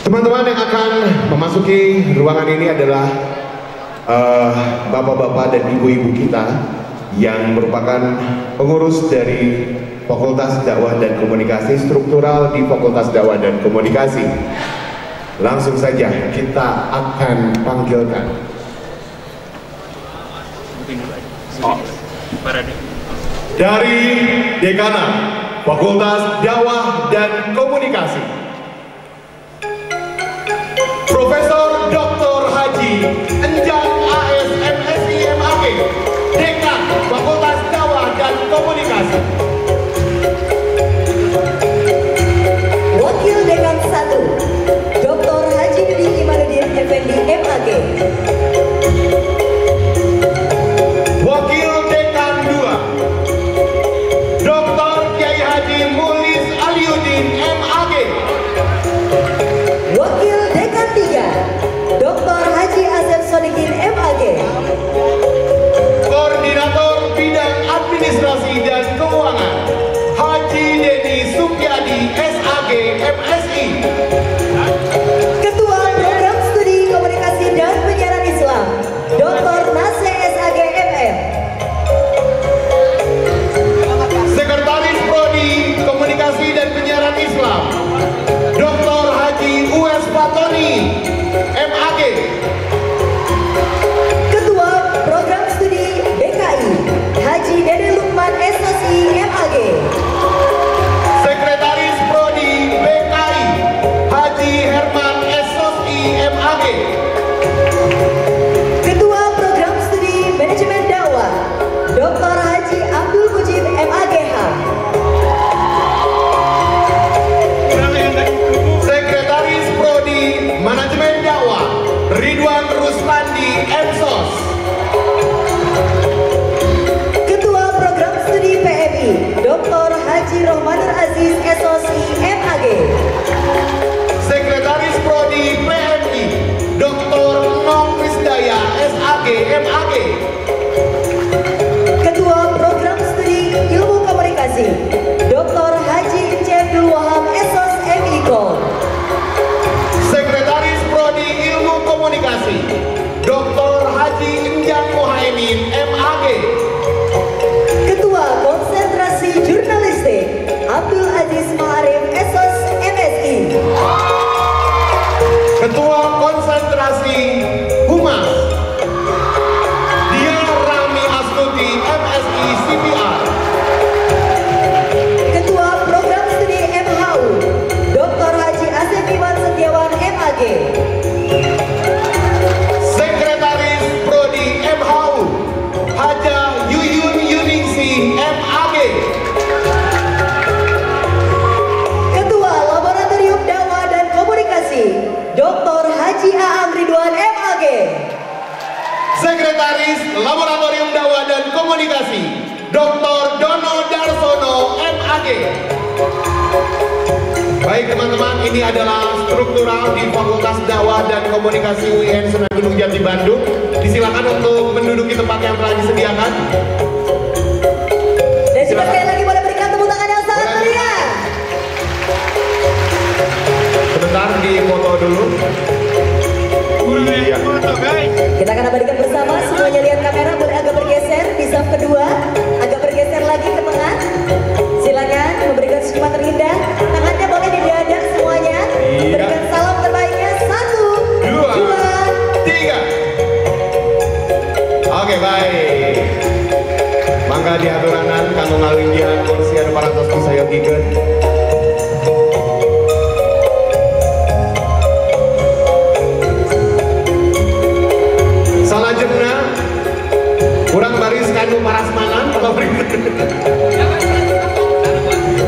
Teman-teman yang akan memasuki ruangan ini adalah bapak-bapak dan ibu-ibu kita yang merupakan pengurus dari Fakultas Dakwah dan Komunikasi Struktural di Fakultas Dakwah dan Komunikasi. Langsung saja kita akan panggilkan dari Dekanat Fakultas Dakwah dan Komunikasi, Profesor Dr. Haji Enjang AS MSI MAG, Dekan Fakultas Dakwah dan Komunikasi. Wakil Dekan 1, Dr. Haji Dudi Imanuddin Effendi MAG. Wakil Dekan 2, Dr. Kiai Haji Mulis Aliuddin MAG. Wakil Dekan 3, Dr. Haji Asep Sodikin MAG. Koordinator Bidang Administrasi dan Keuangan, Haji Dedi Supiadi SAG MSI. Ketua Program Studi Komunikasi dan Penyiaran Islam, Dr. Nase SAG MM. Sekretaris Prodi Komunikasi dan Penyiaran Islam, Dr. Haji Uwes Fatoni MAG. Ketua Program Studi BKI, Haji Dede Lukman SSI MAG. Sekretaris Prodi BKI, Haji Herman SSI MAG. Ketua Program Studi Manajemen Dakwah, Dr. Haji Abdul Mujib MAGH. Sekretaris Prodi Manajemen Dakwah, Ridwan Ruslandi MSOS. Ketua Program Studi PMI, Dr. Haji Rohmanur Aziz SOSI MAG. Sekretaris Prodi PMI, Dr. Nong Krisdaya SAG MAG. Ketua Program Studi Ilmu Komunikasi, Dr. Haji Ince Abdul Wahab SOS MIKO. Sekretaris Prodi Ilmu Komunikasi, Dr. Haji Injang Muhaimin MAG. Ketua Konsentrasi Jurnalistik, Abdul Aziz Ma'arif SOS MSI. Ketua Konsentrasi Humas, Dia Rami Astuti MSI CPR. Ketua Program Studi MHU, Dr. Haji Asep Iwan Setiawan MAG. Sekretaris Prodi MHU, Haja Yuyun Yuningsi MAG. Ketua Laboratorium Dakwah dan Komunikasi, Dr. Haji Aam Ridwan MAG. Sekretaris Laboratorium Dakwah dan Komunikasi, Dr. Dono Darsono MAG. Baik teman-teman, ini adalah struktural di Fakultas Dakwah dan Komunikasi UIN Sunan Gunung Jati Bandung. Disilakan untuk menduduki tempat yang telah disediakan. Dan juga sekali lagi boleh berikan tepuk tangan yang sangat meriah. Sebentar di foto dulu. Iya. Kita akan abadikan bersama, semuanya lihat kamera, boleh agak bergeser di saf kedua, agak bergeser lagi ke tengah. Silakan memberikan senyuman terindah, tangannya boleh di dada semuanya. Berikan salam terbaiknya, 1, 2, 3. Oke, baik. Mangga diaturanan kanggo ngalinggihan kursi anu parantos disayogikeun. Salajengna kurang baris kanu parasmanan atau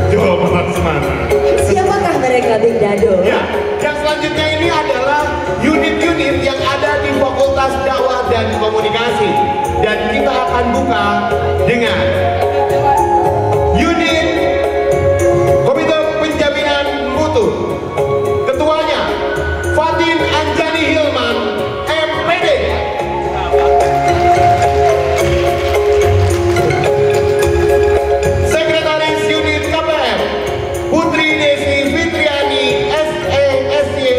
Jawa parasmanan. siapakah mereka Big Dado? Ya, yang selanjutnya ini adalah unit-unit yang ada di Fakultas Dakwah dan Komunikasi, dan kita akan buka dengan unit Komite Penjaminan Mutu. Ketuanya Fatin Anjani Hilman MPD. Sekretaris Unit KPM Putri Desi Fitriani SESY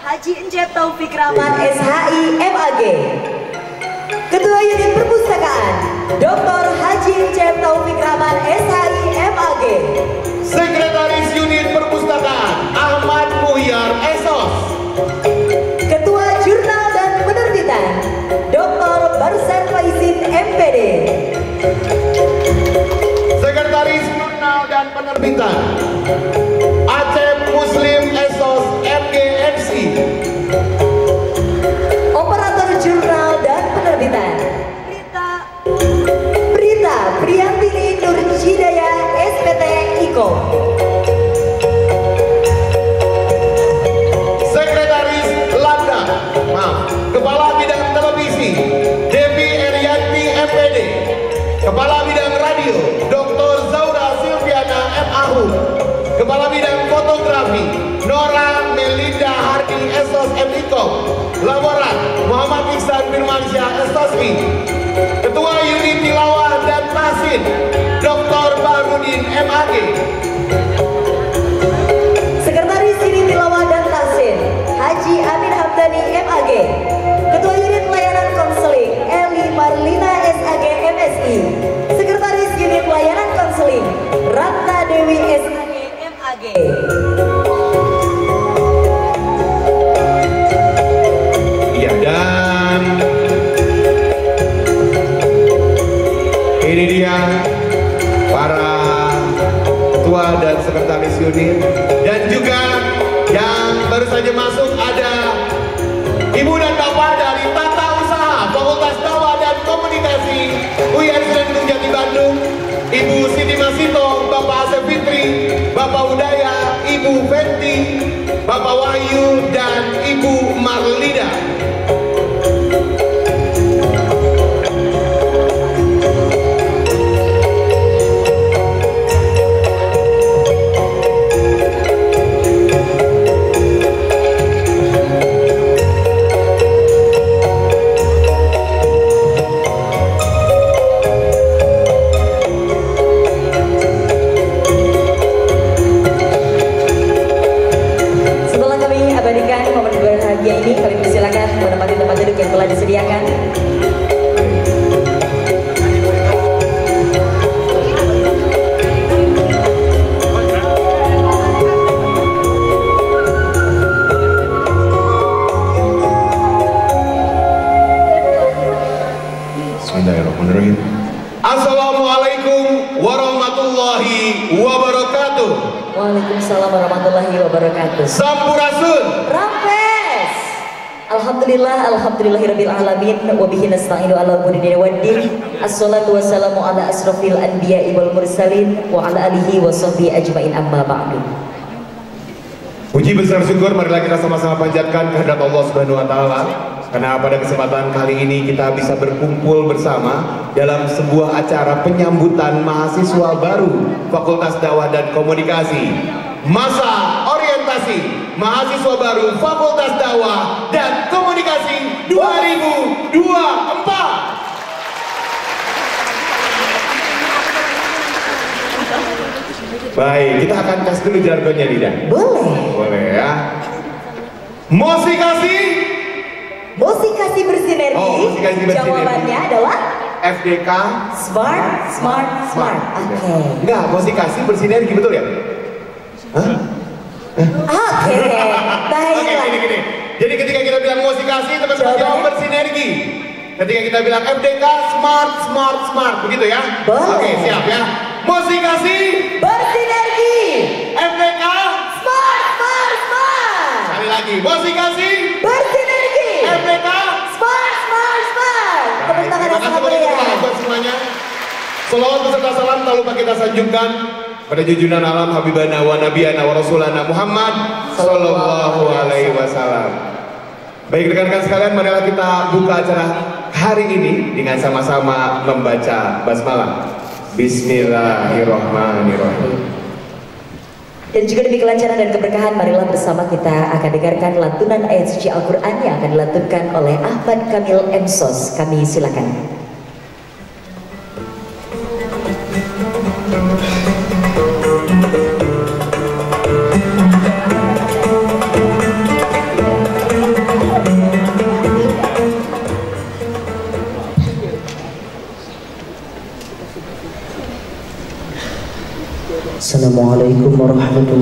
Haji Encep Taufik Rahman SHI MAG. Ketua Unit Perpustakaan Dr. Haji Encep Taufik Rahman SHI MAG. Sekretaris Unit Perpustakaan Ahmad Muhyar SOS. Ketua Jurnal dan Penerbitan Dr. Barsar Faizin MPD. Sekretaris Jurnal dan Penerbitan Acep Muslim SOS MGMC. Operator Jurnal dan Penerbitan Prita Priyantini Nurjidaya SPT IKO. Sekretaris Lambda, Kepala Bidang Televisi Devi Erianti MPD. Kepala Bidang Radio Dr. Zaura Silviana MAHU. Kepala Bidang Fotografi Nora Melinda Hardi SOS MIKOM. Laborat Muhammad Iksan Firmansyah SOSI. Ketua Unit Tilawah dan Tahsin Dr. Barudin MAG. Sekretaris Unit Tilawah dan Tahsin Haji Amin Hamdani MAG. Ketua Unit Layanan Konseling Eli Marlina SAG MSI. Sekretaris Unit Layanan Konseling Ratna Dewi SAG MAG. Iya, dan ini dia para ketua dan sekretaris unit, dan juga yang baru saja masuk ada ibu dan bapak dari Tata Usaha Fakultas Dakwah dan Komunikasi UIN Senen Gunung Jati Bandung, Ibu Siti Masito, Bapak Asep Fitri, Bapak Udaya, Ibu Fenty, Bapak Wahyu, dan Ibu Marlida. Kami persilakan menempati tempat duduk yang telah disediakan. Bismillahirrahmanirrahim. Assalamualaikum warahmatullahi wabarakatuh. Waalaikumsalam warahmatullahi wabarakatuh. Sampurasun. Rampes. Alhamdulillahirabbil alamin wa bihi nasta'inu ala umuri dunya waddin. Assalatu wassalamu ala asrofil anbiya'i wal mursalin wa ala alihi wa sahbihi ajmain, amma ba'du. Puji besar syukur marilah kita sama-sama panjatkan kehadirat Allah Subhanahu wa taala, karena pada kesempatan kali ini kita bisa berkumpul bersama dalam sebuah acara penyambutan mahasiswa baru Fakultas Dakwah dan Komunikasi. Masa orientasi mahasiswa baru Fakultas Dakwah dan Komunikasi 2024. Baik, kita akan tes dulu jargonnya, Dida. Boleh ya. Musikasi bersinergi. Musikasi bersinergi. Jawabannya adalah FDK Smart. Oke. Enggak, musikasi bersinergi, betul ya? Hah? Oke. Baiklah. Gini. Jadi ketika kita bilang musikasi, teman-teman jawab bersinergi. Ketika kita bilang FDK smart, begitu ya? Boleh. Oke, siap ya. Musikasi bersinergi. FDK Smart. Sekali lagi, musikasi bersinergi. FDK Smart. Tepuk tangan yang sangat meriah buat semuanya. Salawat beserta salam tak lupa kita sanjungkan pada junjungan alam Habibana wa Nabiyana wa Rasulana Muhammad Sallallahu Alaihi Wasallam. Baik rekan-rekan sekalian, marilah kita buka acara hari ini dengan sama-sama membaca basmalah. Bismillahirrahmanirrahim. Dan juga demi kelancaran dan keberkahan, marilah bersama kita akan dengarkan lantunan ayat suci Al-Quran yang akan dilantunkan oleh Ahmad Kamil MSOS. Kami silakan.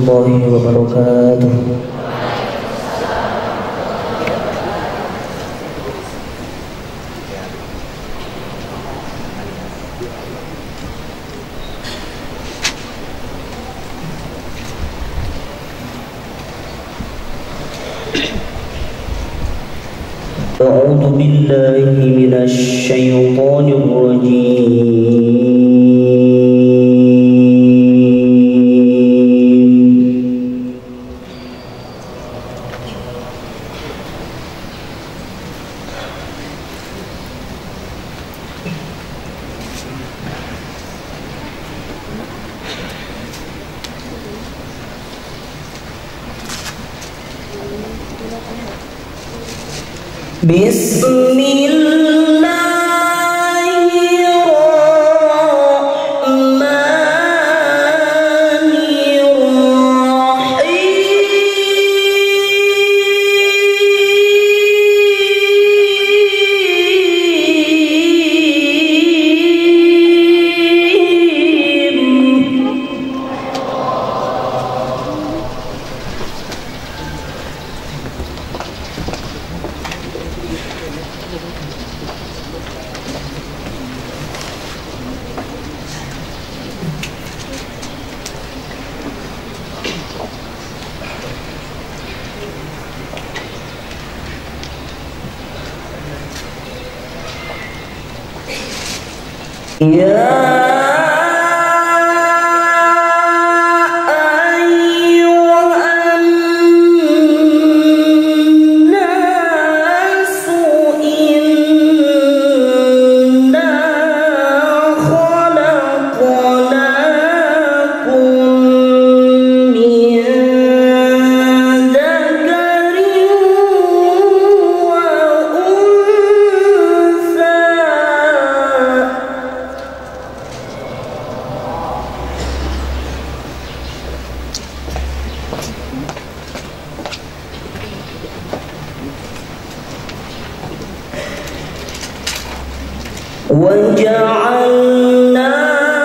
warahmatullahi wabarakatuh. A'udzu billahi minasy syaithanir rajim.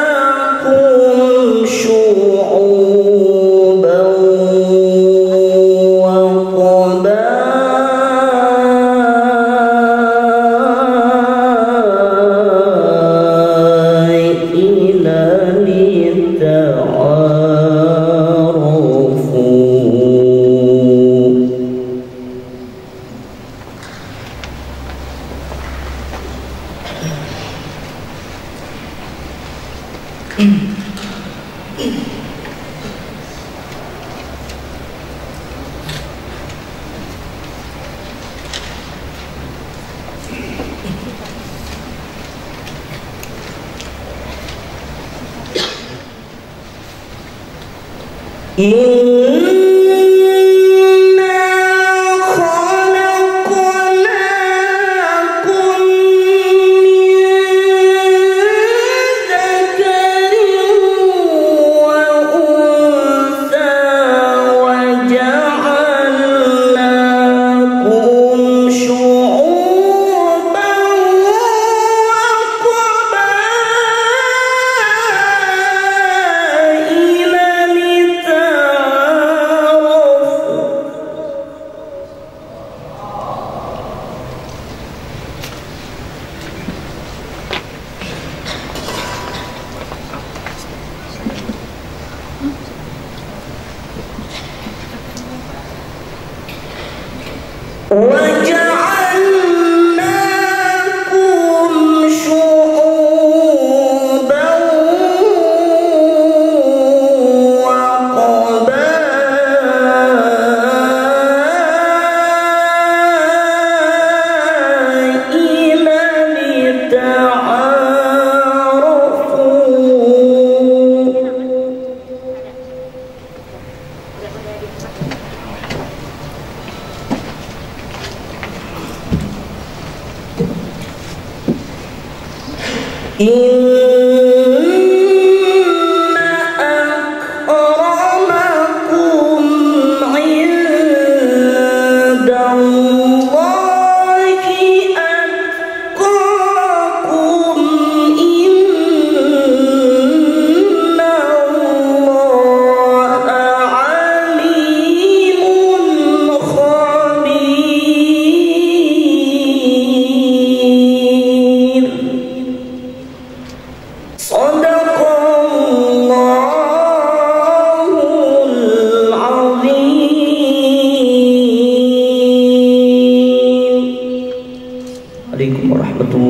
وجعلناكم شعوبا وقبائل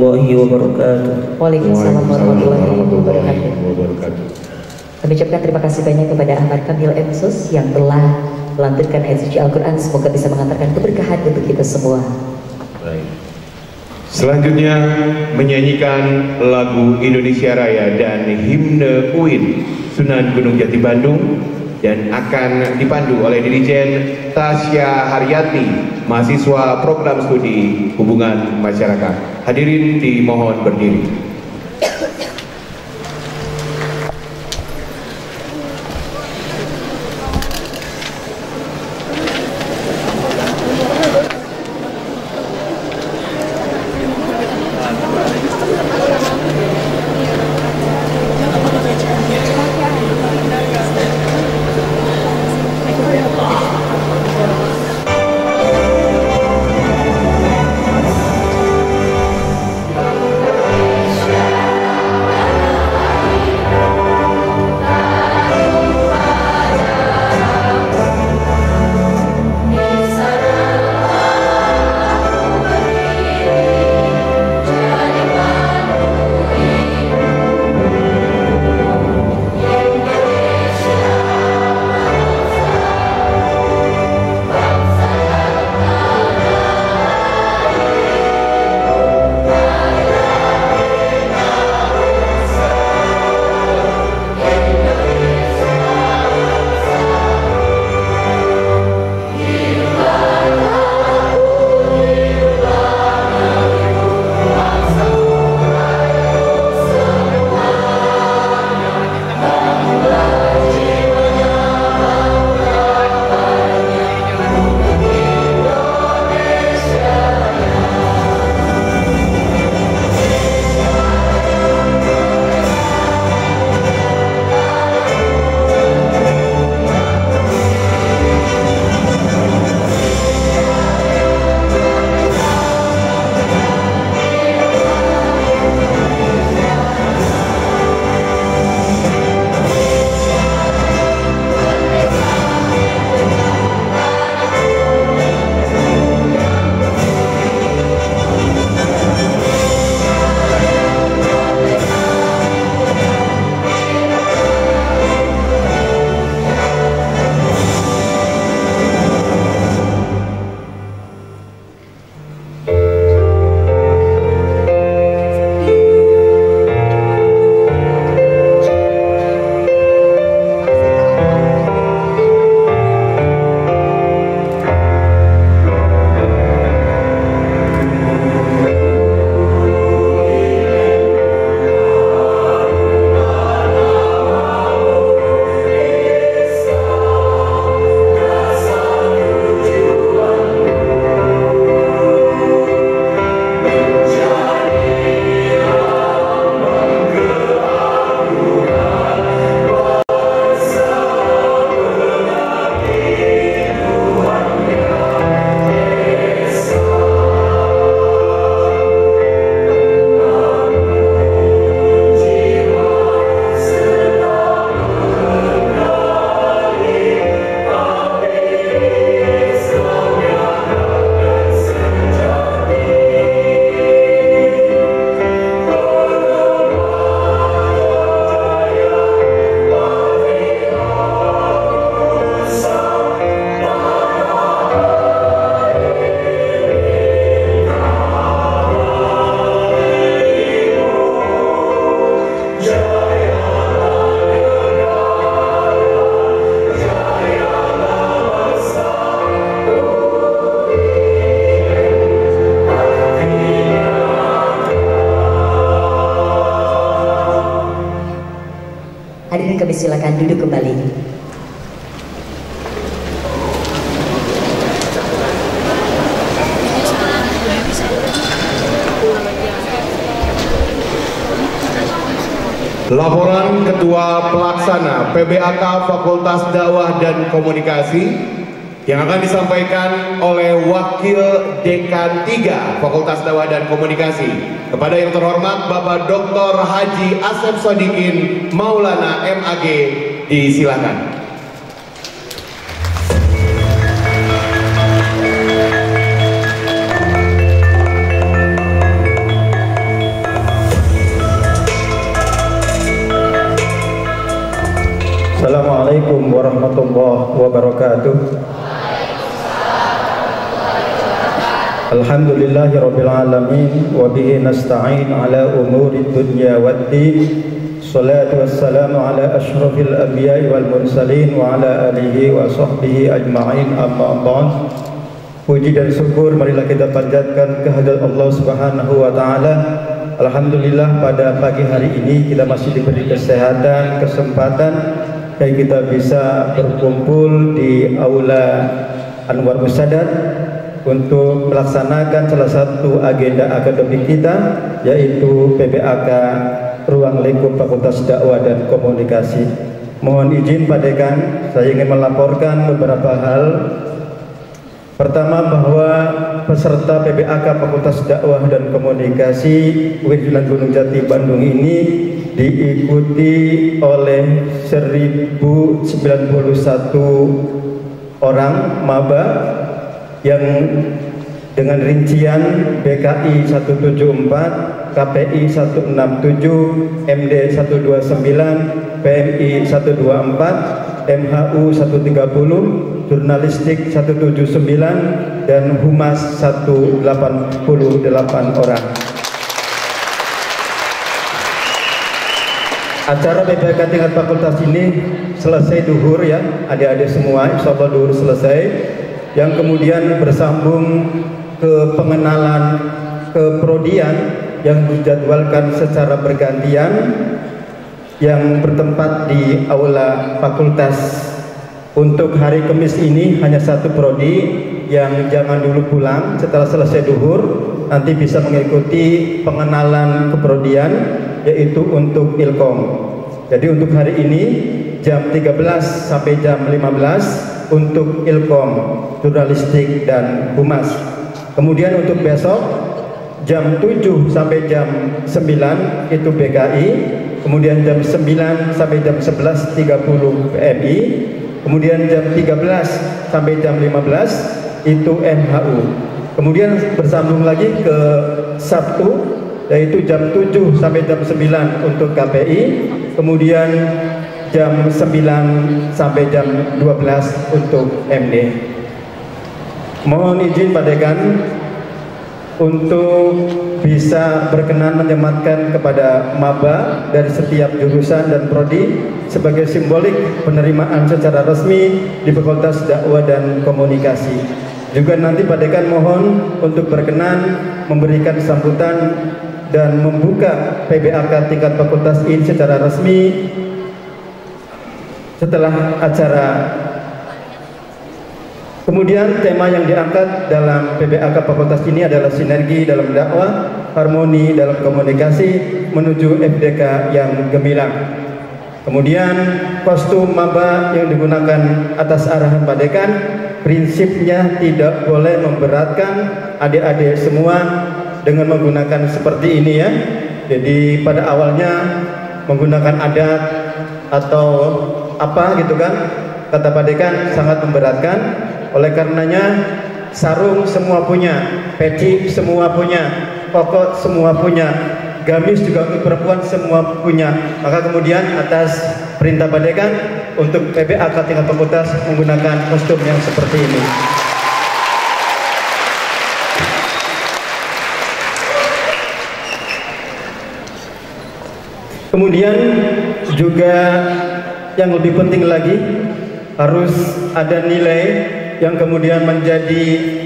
warahmatullahi wabarakatuh. Waalaikumsalam warahmatullahi wabarakatuh. wabarakatuh. Kami ucapkan terima kasih banyak kepada Ahmad Kamil Emsus yang telah melantunkan ayat suci Al-Quran. Semoga bisa mengantarkan keberkahan untuk kita semua. Baik. Selanjutnya menyanyikan lagu Indonesia Raya dan himne UIN Sunan Gunung Jati Bandung dan akan dipandu oleh Dirijen Tasya Haryati, mahasiswa program studi hubungan masyarakat. Hadirin dimohon berdiri. Hadirin kami silakan duduk kembali. Laporan Ketua Pelaksana PBAK Fakultas Dakwah dan Komunikasi yang akan disampaikan oleh Wakil Dekan 3 Fakultas Dakwah dan Komunikasi kepada yang terhormat Bapak Dr. Haji Asep Sodikin Maulana MAG, disilakan. warahmatullahi wabarakatuh. Alhamdulillahirabbil alamin wa bihi nasta'in ala umuri dunya waddin. Salatu wassalamu ala asyrafil anbiya'i wal mursalin wa ala alihi wa sahbihi ajma'in, amma ba'd. Puji dan syukur marilah kita panjatkan kehadirat Allah Subhanahu wa taala. Alhamdulillah pada pagi hari ini kita masih diberi kesehatan, kesempatan dan kita bisa berkumpul di Aula Anwar Musadat untuk melaksanakan salah satu agenda akademik kita, yaitu PBAK Ruang Lingkup Fakultas Dakwah dan Komunikasi. Mohon izin Pak Dekan, saya ingin melaporkan beberapa hal. Pertama, bahwa peserta PBAK Fakultas Dakwah dan Komunikasi UIN Gunung Jati Bandung ini diikuti oleh 1091 orang maba yang dengan rincian BKI 174, KPI 167, MD 129, PMI 124, MHU 130, Jurnalistik 179, dan Humas 188 orang. Acara PBAK tingkat fakultas ini selesai duhur ya, adik-adik semua, insya Allah duhur selesai. Yang kemudian bersambung ke pengenalan keprodian yang dijadwalkan secara bergantian, yang bertempat di Aula Fakultas. Untuk hari Kamis ini hanya satu prodi yang jangan dulu pulang, setelah selesai duhur nanti bisa mengikuti pengenalan keprodian, yaitu untuk Ilkom. Jadi untuk hari ini jam 13 sampai jam 15 untuk Ilkom, Jurnalistik dan Humas. Kemudian untuk besok jam 7 sampai jam 9 itu BKI, kemudian jam 9 sampai jam 11.30 PMI, kemudian jam 13 sampai jam 15 itu MHU. Kemudian bersambung lagi ke Sabtu, yaitu jam 7 sampai jam 9 untuk KPI, kemudian jam 9 sampai jam 12 untuk MD. Mohon izin Pak Dekan untuk bisa berkenan menyematkan kepada maba dari setiap jurusan dan prodi sebagai simbolik penerimaan secara resmi di Fakultas Dakwah dan Komunikasi. Juga nanti Pak Dekan mohon untuk berkenan memberikan sambutan dan membuka PBAK tingkat fakultas ini secara resmi setelah acara. Kemudian tema yang diangkat dalam PBAK fakultas ini adalah sinergi dalam dakwah, harmoni dalam komunikasi menuju FDK yang gemilang. Kemudian kostum maba yang digunakan atas arahan Pak Dekan prinsipnya tidak boleh memberatkan adik-adik semua dengan menggunakan seperti ini ya. Jadi pada awalnya menggunakan adat atau apa gitu kan, kata Pak Dekan sangat memberatkan. Oleh karenanya sarung semua punya, peci semua punya, kokot semua punya, gamis juga untuk perempuan semua punya. Maka kemudian atas perintah Pak Dekan untuk PBAK tingkat fakultas menggunakan kostum yang seperti ini. Kemudian juga yang lebih penting lagi, harus ada nilai yang kemudian menjadi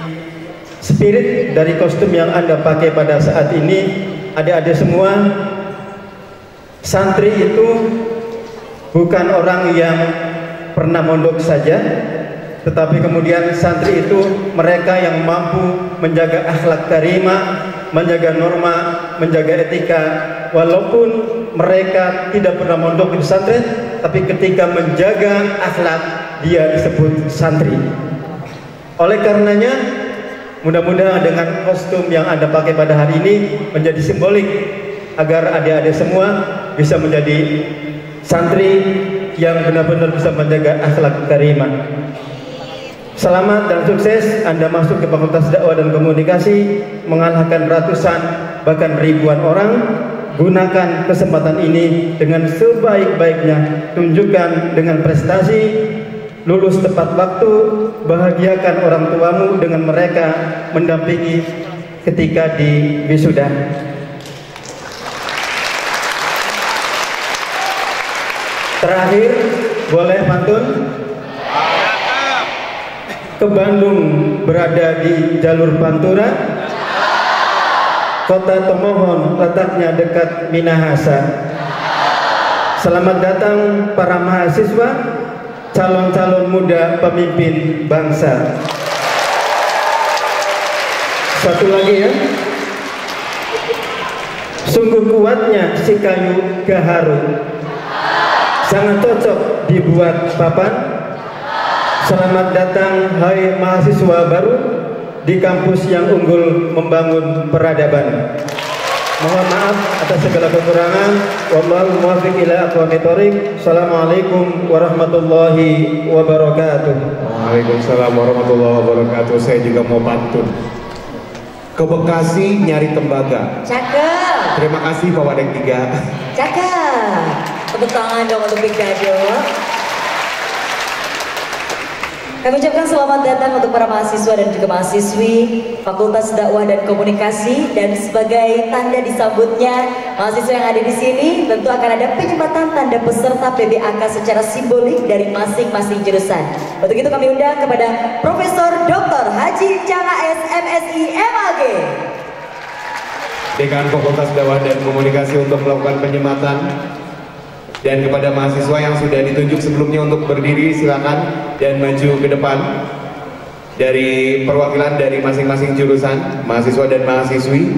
spirit dari kostum yang Anda pakai pada saat ini. Adik-adik semua, santri itu bukan orang yang pernah mondok saja, tetapi kemudian santri itu mereka yang mampu menjaga akhlak karimah, menjaga norma, menjaga etika. Walaupun mereka tidak pernah mondok di pesantren, tapi ketika menjaga akhlak dia disebut santri. Oleh karenanya mudah-mudahan dengan kostum yang Anda pakai pada hari ini menjadi simbolik agar adik-adik semua bisa menjadi santri yang benar-benar bisa menjaga akhlak karimah. Selamat dan sukses Anda masuk ke Fakultas Dakwah dan Komunikasi, mengalahkan ratusan bahkan ribuan orang. Gunakan kesempatan ini dengan sebaik-baiknya, tunjukkan dengan prestasi lulus tepat waktu, bahagiakan orang tuamu dengan mereka mendampingi ketika di wisuda. Terakhir, boleh pantun? Ke Bandung berada di jalur Pantura, kota Tomohon letaknya dekat Minahasa. Selamat datang para mahasiswa, calon-calon muda pemimpin bangsa. Satu lagi ya. Sungguh kuatnya si kayu gaharu, sangat cocok dibuat papan. Selamat datang hai mahasiswa baru di kampus yang unggul membangun peradaban. Mohon maaf atas segala kekurangan. Wallahu muwaffiq ila aqwamit thoriq. Assalamualaikum warahmatullahi wabarakatuh. Waalaikumsalam warahmatullahi wabarakatuh. Saya juga mau pantun. Ke Bekasi nyari tembaga. Cakep. Terima kasih Pak Wadek 3. Cakep. Tepuk tangan dong untuk Big Dado. Kami ucapkan selamat datang untuk para mahasiswa dan juga mahasiswi Fakultas Dakwah dan Komunikasi, dan sebagai tanda disambutnya mahasiswa yang ada di sini tentu akan ada penyempatan tanda peserta PBAK secara simbolik dari masing-masing jurusan. Untuk itu kami undang kepada Profesor Dr. Haji Icang AS MSI MAG, Dekan Fakultas Dakwah dan Komunikasi untuk melakukan penyematan. Dan kepada mahasiswa yang sudah ditunjuk sebelumnya untuk berdiri, silakan dan maju ke depan. Dari perwakilan dari masing-masing jurusan, mahasiswa dan mahasiswi.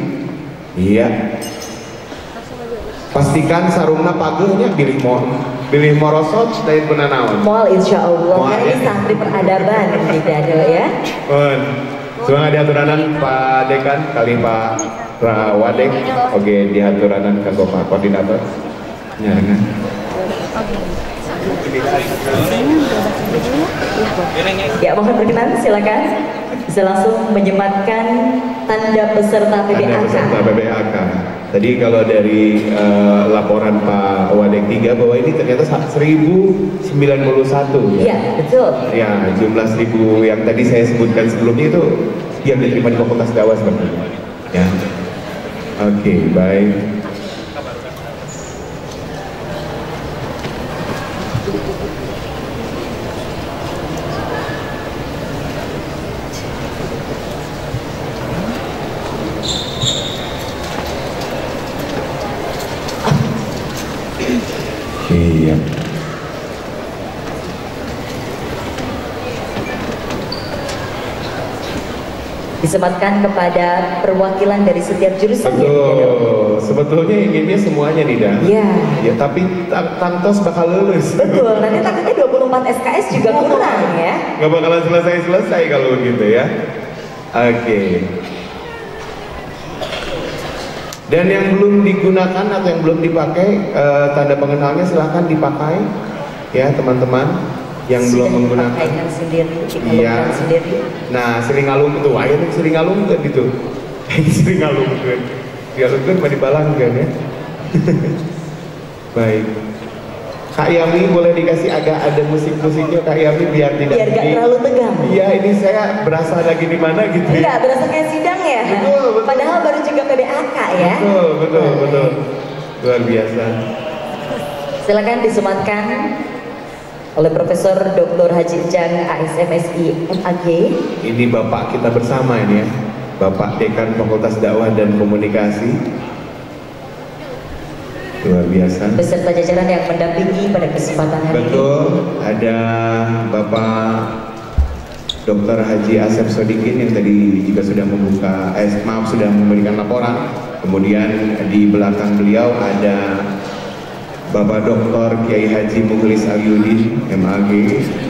Iya. Pastikan sarungna pagehnya bilih morosot dari penanawan. Moal insya Allah, Moal, karena ini ya. santri peradaban Big Dado ya. Semangat diaturanan Pak Dekan kali Pak Wadek. Oke, diaturanan kan Bapak Koordinator. Nyarengan. Ya, mohon berkenan, silakan bisa langsung menyematkan tanda peserta PBAK. Tanda peserta PBAK. Tadi kalau dari laporan Pak Wadek 3 bahwa ini ternyata 1091 ya. Iya, betul. Ya, jumlah 1000 yang tadi saya sebutkan sebelumnya itu yang diterima di Fakultas Dakwah seperti ini. Ya. Oke, baik. Iya. Disematkan kepada perwakilan dari setiap jurusan. Betul. Sebetulnya inginnya semuanya nih, Dan. Iya. Ya, tapi Tangtos bakal lulus. Betul, nanti takutnya 24 SKS juga kurang ya. Nggak bakalan selesai kalau begitu ya. Oke. Dan yang belum digunakan atau yang belum dipakai tanda pengenalnya silahkan dipakai ya teman-teman yang belum menggunakan. Dipakaikan sendiri, Iya. sendiri. Nah, sering ngalung tuh, ayo nih sering ngalung kan gitu. Sering ngalung kan. Ngalung kan mah dibalangkan ya. Baik. Kak Yami boleh dikasih agak ada musik-musiknya Kak Yami biar tidak Biar gak terlalu tegang. Iya, ini saya berasa lagi di mana gitu ya. Enggak, berasa kayak sidang ya. Betul. Padahal baru juga PBAK ya. Betul. Luar biasa. Silakan disematkan oleh Profesor Dr. Haji Icang ASMSI MAG. Ini Bapak kita bersama ini ya. Bapak Dekan Fakultas Dakwah dan Komunikasi. Luar biasa. Beserta jajaran yang mendampingi pada kesempatan hari Betul, ada Bapak Dr. Haji Asep Sodikin yang tadi juga sudah membuka, sudah memberikan laporan. Kemudian di belakang beliau ada Bapak Dr. Kiai Haji Mukhlis Alyudin MAG,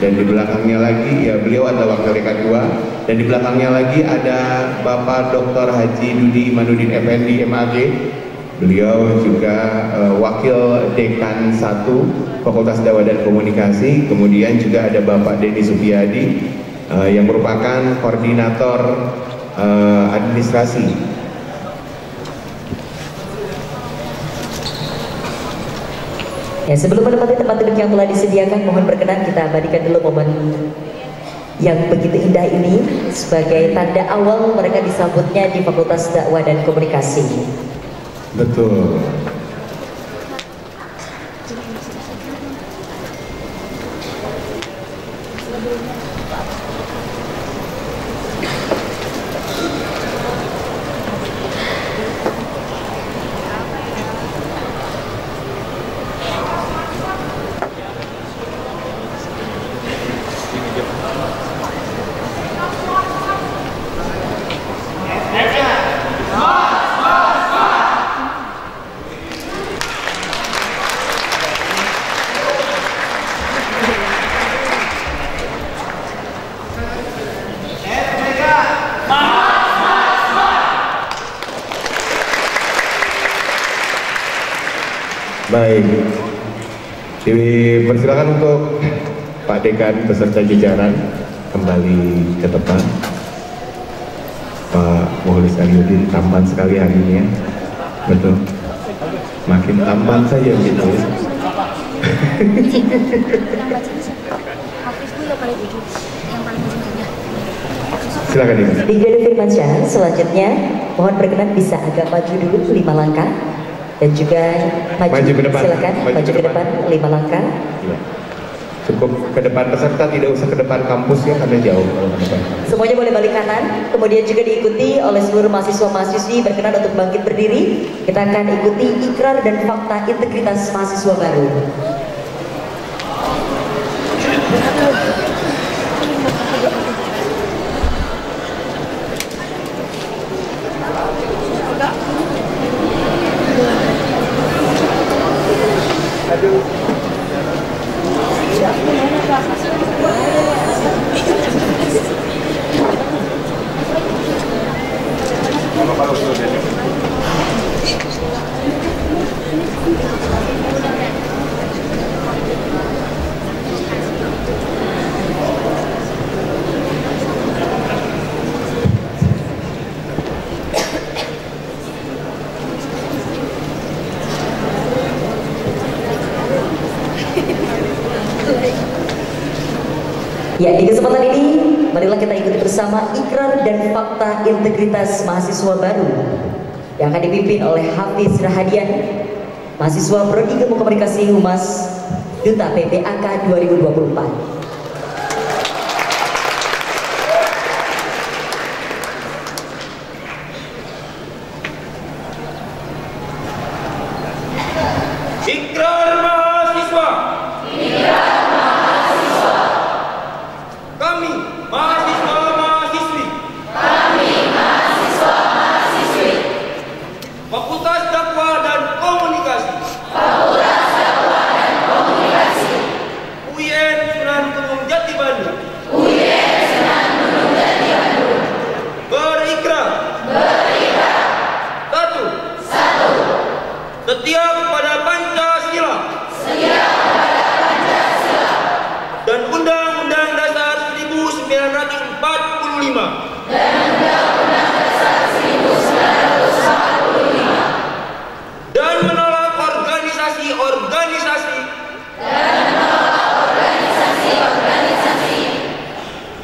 dan di belakangnya lagi ya beliau ada wakil dekan 2, dan di belakangnya lagi ada Bapak Dr. Haji Dudi Manudin Effendi MAG. Beliau juga wakil dekan 1 Fakultas Dakwah dan Komunikasi. Kemudian juga ada Bapak Denny Supiyadi yang merupakan koordinator administrasi. Ya, sebelum menempati tempat duduk yang telah disediakan, mohon berkenan kita abadikan dulu momen yang begitu indah ini sebagai tanda awal mereka disambutnya di Fakultas Dakwah dan Komunikasi. Betul. Baik, dipersilakan untuk Pak Dekan beserta jajaran kembali ke depan. Pak Muhlis Aliuddin tampan sekali hari ini ya, betul. Makin tampan saja gitu ya. Silakan Ibu. Brigade Firmansyah, selanjutnya mohon berkenan bisa agak maju dulu 5 langkah. Dan juga maju ke depan. Silakan maju ke depan 5 langkah. Ya. Cukup ke depan peserta, tidak usah ke depan kampus ya, karena jauh kalau ke depan. Semuanya boleh balik kanan, kemudian juga diikuti oleh seluruh mahasiswa-mahasiswi berkenan untuk bangkit berdiri. Kita akan ikuti ikrar dan fakta integritas mahasiswa baru. Ya, di kesempatan ini marilah kita ikuti bersama ikrar dan fakta integritas mahasiswa baru yang akan dipimpin oleh Hafiz Rahadian, mahasiswa Prodi Ilmu Komunikasi Humas Duta PPAK 2024. Setia kepada Pancasila. Dan Undang-Undang Dasar 1945. Dan menolak organisasi-organisasi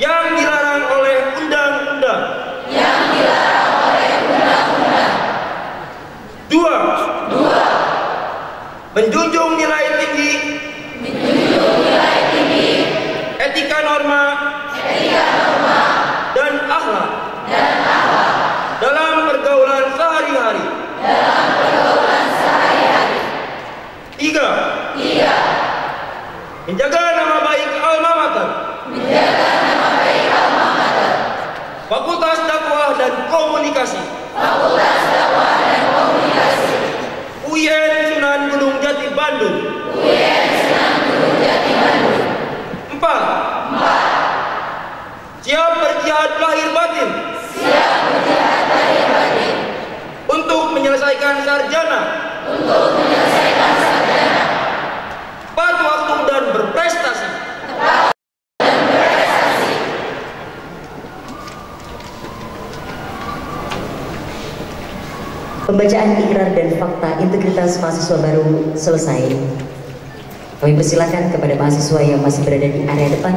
yang dilarang oleh undang-undang. Dua, menjunjung nilai tinggi etika norma dan akhlak dalam pergaulan sehari-hari. Tiga, menjaga nama baik alma mater Fakultas Dakwah dan Komunikasi UIN Sunan Gunung Jati Bandung. 4, siap berjihad lahir batin untuk menyelesaikan sarjana tepat waktu dan berprestasi. Pembacaan ikrar dan fakta integritas mahasiswa baru selesai. Kami persilakan kepada mahasiswa yang masih berada di area depan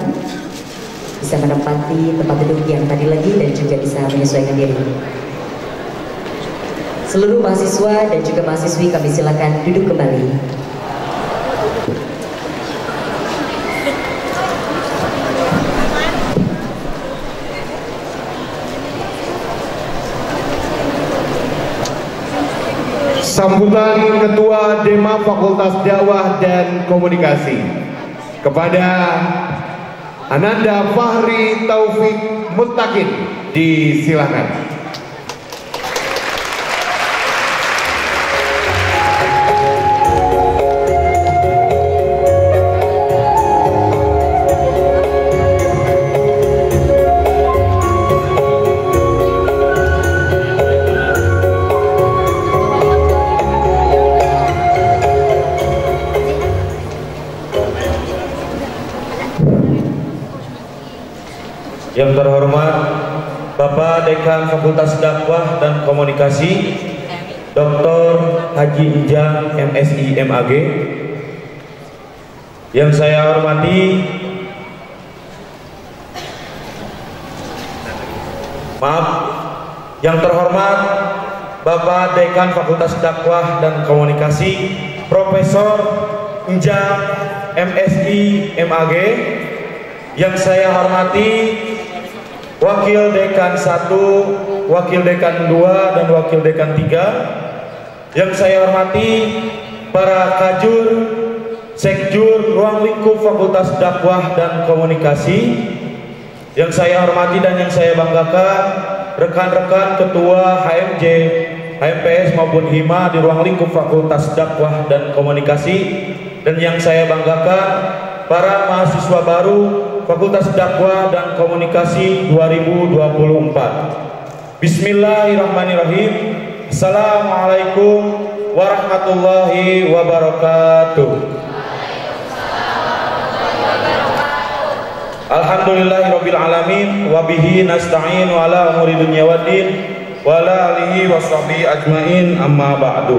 bisa menempati tempat duduk yang tadi lagi dan juga bisa menyesuaikan diri. Seluruh mahasiswa dan juga mahasiswi kami silakan duduk kembali. Sambutan Ketua Dema Fakultas Dakwah dan Komunikasi kepada Ananda Fahri Taufik Muttaqin, disilakan. Yang terhormat Bapak Dekan Fakultas Dakwah dan Komunikasi Dr. Haji Ijang MSI MAG, yang saya hormati yang terhormat Bapak Dekan Fakultas Dakwah dan Komunikasi Profesor Ijang MSI MAG, yang saya hormati Wakil Dekan 1, Wakil Dekan 2, dan Wakil Dekan 3, yang saya hormati para Kajur, Sekjur, Ruang Lingkup Fakultas Dakwah dan Komunikasi, yang saya hormati dan yang saya banggakan rekan-rekan Ketua HMJ, HMPS maupun HIMA di Ruang Lingkup Fakultas Dakwah dan Komunikasi, dan yang saya banggakan para mahasiswa baru Fakultas Dakwah dan Komunikasi 2024. Bismillahirrahmanirrahim. Assalamualaikum warahmatullahi wabarakatuh. Alhamdulillahirabbil alamin wa bihi nasta'in wa ala umuri dunya waddin wa ala alihi washabihi ajmain, amma ba'du.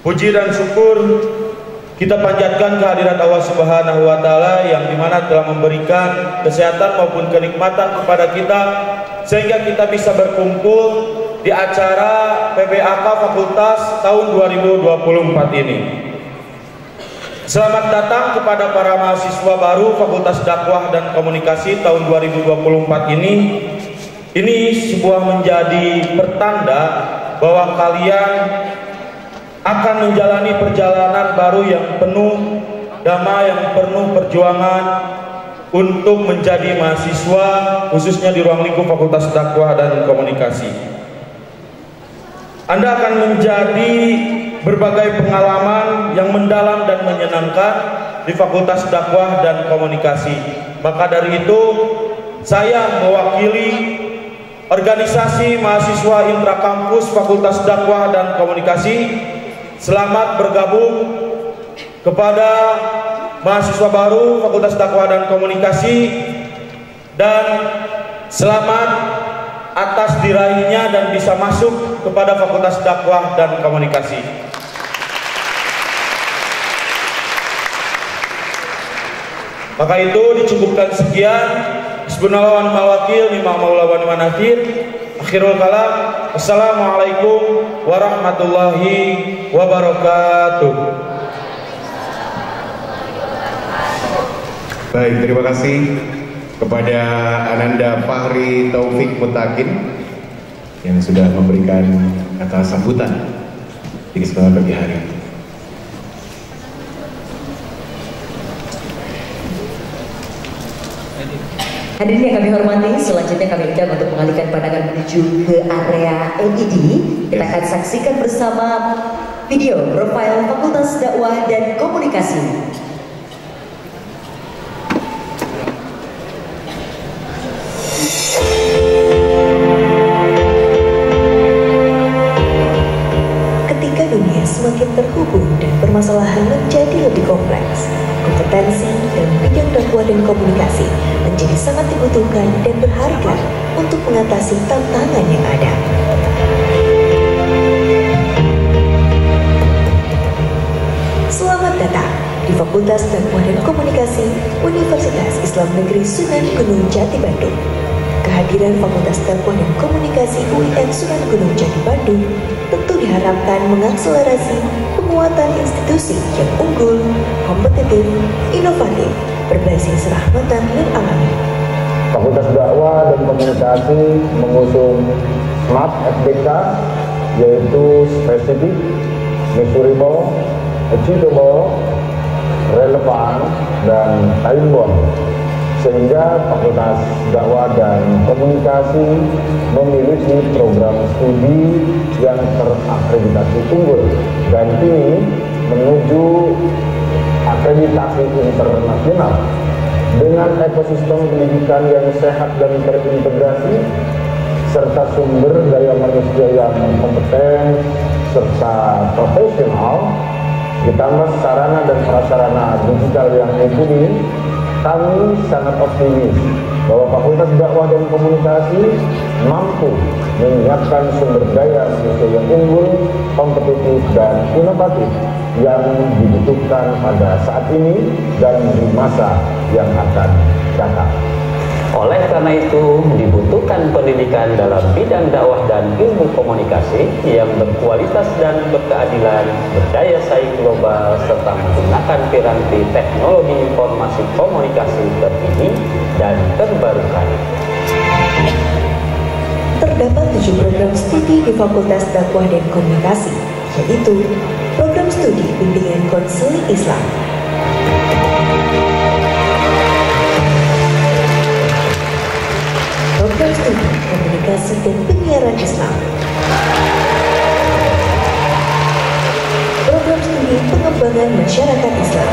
Puji dan syukur kita panjatkan kehadirat Allah Subhanahu wa taala yang dimana telah memberikan kesehatan maupun kenikmatan kepada kita sehingga kita bisa berkumpul di acara PBAK Fakultas tahun 2024 ini. Selamat datang kepada para mahasiswa baru Fakultas Dakwah dan Komunikasi tahun 2024 ini. Ini sebuah menjadi pertanda bahwa kalian akan menjalani perjalanan baru yang penuh damai, yang penuh perjuangan untuk menjadi mahasiswa khususnya di ruang lingkup Fakultas Dakwah dan Komunikasi. Anda akan menjadi berbagai pengalaman yang mendalam dan menyenangkan di Fakultas Dakwah dan Komunikasi. Maka dari itu saya mewakili organisasi mahasiswa intrakampus Fakultas Dakwah dan Komunikasi selamat bergabung kepada mahasiswa baru Fakultas Dakwah dan Komunikasi, dan selamat atas diraihnya dan bisa masuk kepada Fakultas Dakwah dan Komunikasi. Maka itu dicukupkan sekian. Hasbunallahu wa ni'mal wakil, ni'mal maula wa ni'man nasir. Akhirul kalam. Assalamualaikum warahmatullahi wabarakatuh. Baik, terima kasih kepada Ananda Fahri Taufik Muttaqin yang sudah memberikan kata sambutan di kesempatan pagi hari. Hadirin yang kami hormati, selanjutnya kami undang untuk mengalihkan pandangan menuju ke area LED. Kita akan saksikan bersama video profil Fakultas Dakwah dan Komunikasi. Ketika dunia semakin terhubung dan permasalahan menjadi lebih kompleks, kompetensi dan bidang dakwah dan komunikasi menjadi sangat dibutuhkan dan berharga untuk mengatasi tantangan yang ada. Selamat datang di Fakultas Dakwah dan Komunikasi Universitas Islam Negeri Sunan Gunung Jati Bandung. Kehadiran Fakultas Dakwah dan Komunikasi UIN Sunan Gunung Jati Bandung tentu diharapkan mengakselerasi penguatan institusi yang unggul, kompetitif, inovatif, berbasis rahmatan lil alamin. Fakultas Dakwah dan Komunikasi mengusung SMART FDK, yaitu spesifik, measurable, achievable, relevan, dan time bound, sehingga Fakultas Dakwah dan Komunikasi memiliki program studi yang terakreditasi unggul dan kini menuju akreditasi internasional dengan ekosistem pendidikan yang sehat dan terintegrasi, serta sumber daya manusia yang kompeten serta profesional, ditambah sarana dan prasarana digital yang mumpuni. Kami sangat optimis bahwa Fakultas Dakwah dan Komunikasi mampu menyiapkan sumber daya manusia yang unggul, kompetitif, dan inovatif yang dibutuhkan pada saat ini dan di masa yang akan datang. Oleh karena itu, dibutuhkan pendidikan dalam bidang dakwah dan ilmu komunikasi yang berkualitas dan berkeadilan, berdaya saing global, serta menggunakan piranti teknologi informasi komunikasi terkini dan terbarukan. Terdapat 7 program studi di Fakultas Dakwah dan Komunikasi, yaitu program studi bimbingan konseling Islam, program studi komunikasi dan penyiaran Islam, program studi pengembangan masyarakat Islam,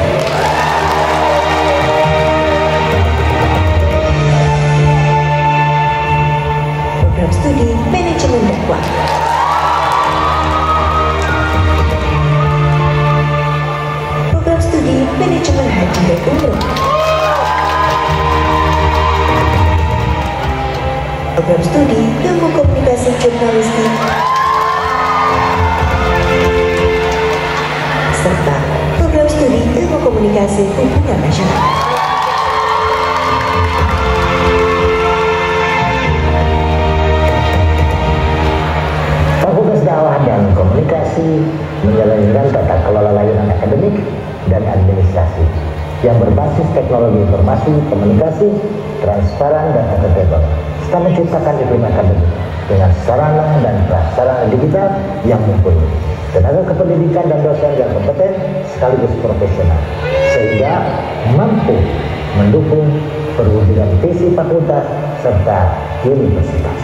program studi manajemen dakwah, program studi manajemen haji dan umroh, program studi ilmu komunikasi jurnalistik, serta program studi ilmu komunikasi hubungan masyarakat. Fakultas Dakwah dan Komunikasi menjalankan tata kelola layanan akademik dan administrasi yang berbasis teknologi informasi, komunikasi, transparan, dan akuntabel, serta menciptakan iklim akademik dengan sarana dan prasarana digital yang mumpuni, tenaga kependidikan dan dosen yang kompeten sekaligus profesional, sehingga mampu mendukung perwujudan visi fakultas serta universitas.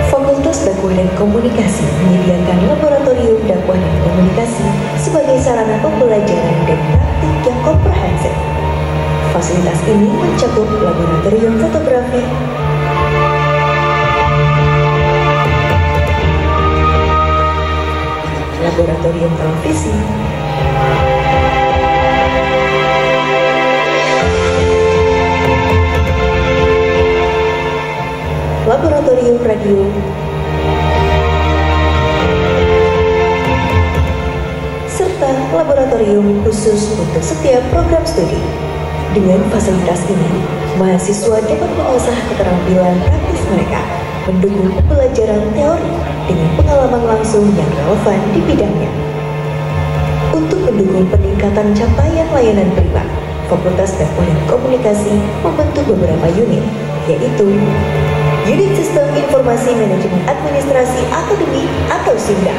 Fakultas Dakwah dan Komunikasi menyediakan laboratorium dakwah dan komunikasi sebagai sarana pembelajaran dan praktik yang komprehensif. Fasilitas ini mencakup laboratorium fotografi, laboratorium televisi, laboratorium radio, serta laboratorium khusus untuk setiap program studi. Dengan fasilitas ini, mahasiswa dapat mengasah keterampilan praktis mereka, mendukung pembelajaran teori dengan pengalaman langsung yang relevan di bidangnya. Untuk mendukung peningkatan capaian layanan privat, Fakultas Dakwah dan Komunikasi membentuk beberapa unit, yaitu Unit Sistem Informasi Manajemen Administrasi Akademik atau SIMDA,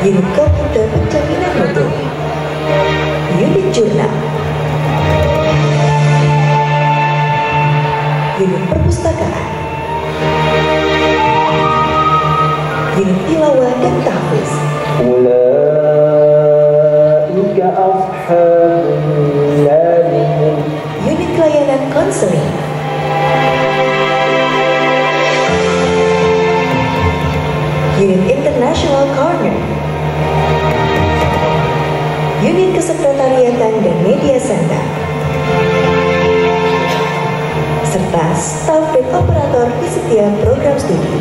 Unit Komputer Penjaminan Mutu, Unit Jurnal, Unit Perpustakaan, Unit Tilawah dan Tahfiz, Ulaika ashabun nar, Unit Layanan Konseling, Unit International Corner, Unit Kesekretariatan dan Media Center, serta staf dan operator di setiap program studi.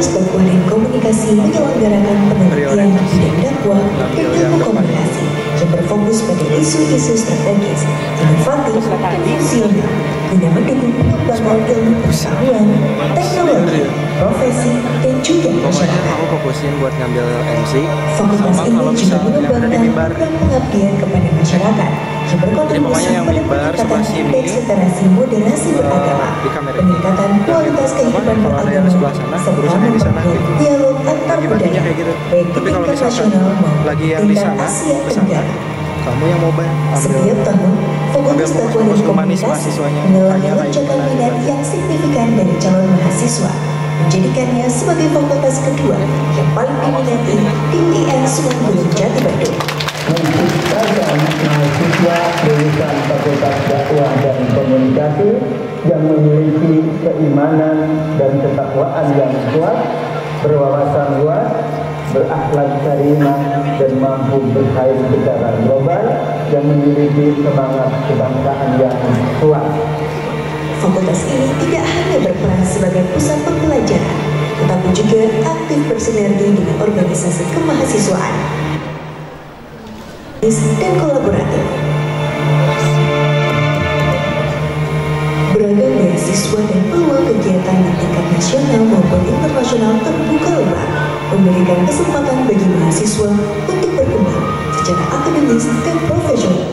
Fakultas Dakwah dan Komunikasi menyelenggarakan penelitian di bidang dakwah dan ilmu komunikasi yang berfokus pada isu-isu strategis, inovatif, dan visioner guna mendukung pengembangan ilmu pengetahuan, teknologi, profesi, dan juga masyarakat. Aku fokusin buat ngambil MC. Fakultas ini juga mengembangkan program pengabdian kepada masyarakat yang berkontribusi pada peningkatan indeks literasi moderasi beragama, peningkatan kualitas kehidupan beragama, serta memperkuat dialog antar budaya, baik di tingkat nasional maupun tingkat Asia Tenggara. Kamu yang mau Setiap tahun, Fakultas Dakwah dan Komunikasi mengalami lonjakan minat yang signifikan dari calon mahasiswa, menjadikannya sebagai fakultas kedua yang paling diminati di UIN Sunan Gunung Jati Bandung. Menciptakan mahasiswa lulusan Fakultas Dakwah dan Komunikasi yang memiliki keimanan dan ketakwaan yang kuat, berwawasan luas, berakhlak karimah, dan mampu bersaing secara global, yang memiliki semangat kebangsaan yang kuat. Fakultas ini tidak hanya berperan sebagai pusat pembelajaran, tetapi juga aktif bersinergi dengan organisasi kemahasiswaan dan kolaboratif. Beragam beasiswa dan peluang kegiatan di tingkat nasional maupun internasional terbuka lebar, memberikan kesempatan bagi mahasiswa untuk berkembang secara akademis dan profesional.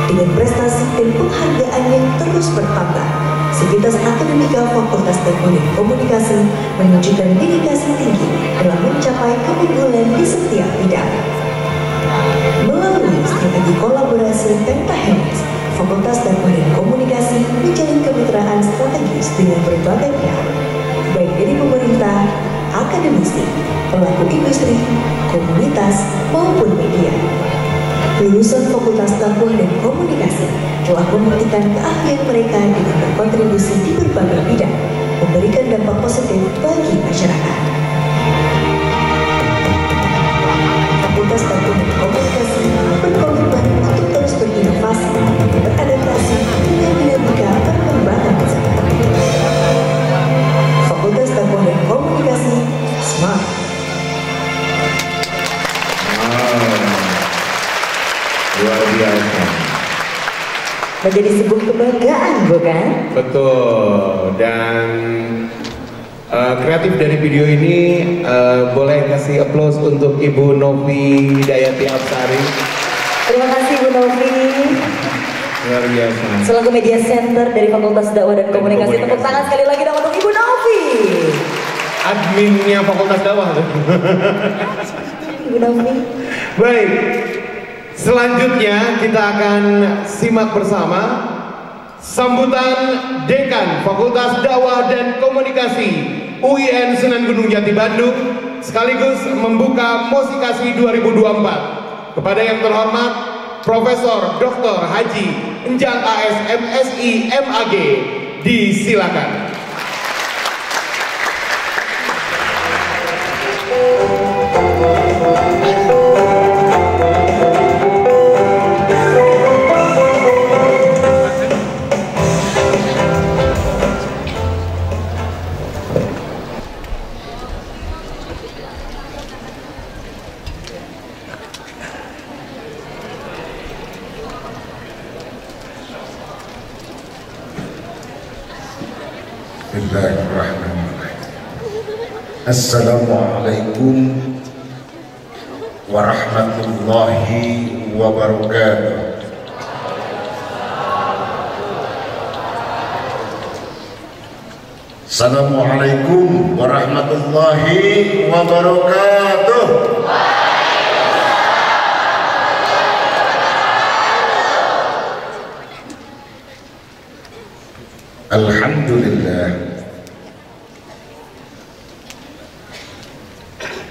Dengan prestasi dan penghargaan yang terus bertambah, Sivitas Akademika Fakultas Teknik dan Komunikasi menunjukkan dedikasi tinggi dalam mencapai keunggulan di setiap bidang. Melalui strategi kolaborasi pentahelix, Fakultas Dakwah dan Komunikasi menjalin kemitraan strategis dengan berbagai pihak, baik dari pemerintah, akademisi, pelaku industri, komunitas, maupun media. Lulusan Fakultas Dakwah dan Komunikasi telah membuktikan keahlian mereka dengan berkontribusi di berbagai bidang, memberikan dampak positif bagi masyarakat. Fakultas Dakwah dan Komunikasi berkomitmen untuk terus berinovasi, beradaptasi dengan dinamika perkembangan zaman. Fakultas Dakwah dan Komunikasi Smart. Luar biasa. Menjadi sebuah kebanggaan, bukan? Betul. Dan kreatif dari video ini boleh kasih aplaus untuk Ibu Novi Hidayati Absari. Terima kasih Bu Novi. Luar biasa. Selaku Media Center dari Fakultas Dakwah dan Komunikasi. Tepuk tangan sekali lagi dong untuk Ibu Novi. Adminnya Fakultas Dakwah. Ibu Novi. Baik. Selanjutnya kita akan simak bersama sambutan Dekan Fakultas Dakwah dan Komunikasi UIN Sunan Gunung Jati Bandung sekaligus membuka Mosikasi 2024 kepada yang terhormat Profesor Dr. Haji Enjang AS MSI MAG. Disilakan. Bismillahirrahmanirrahim. Assalamualaikum warahmatullahi wabarakatuh. Assalamualaikum warahmatullahi wabarakatuh. Alhamdulillah.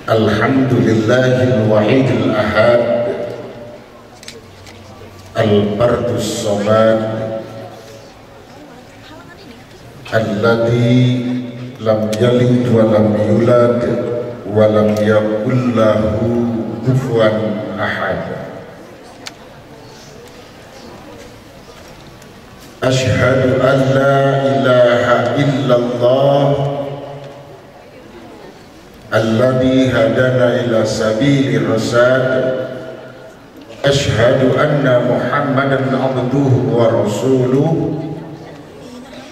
Alhamdulillahil wahidil ahad, al-bardus samad, alladhi lam yalid wa lam yulad wa lam yakul lahu kufuwan ahad. Ashhadu an la ilaha illallah alladhi hadana ila sabilir rasyad. Ashhadu anna Muhammadan abduhu wa rasuluh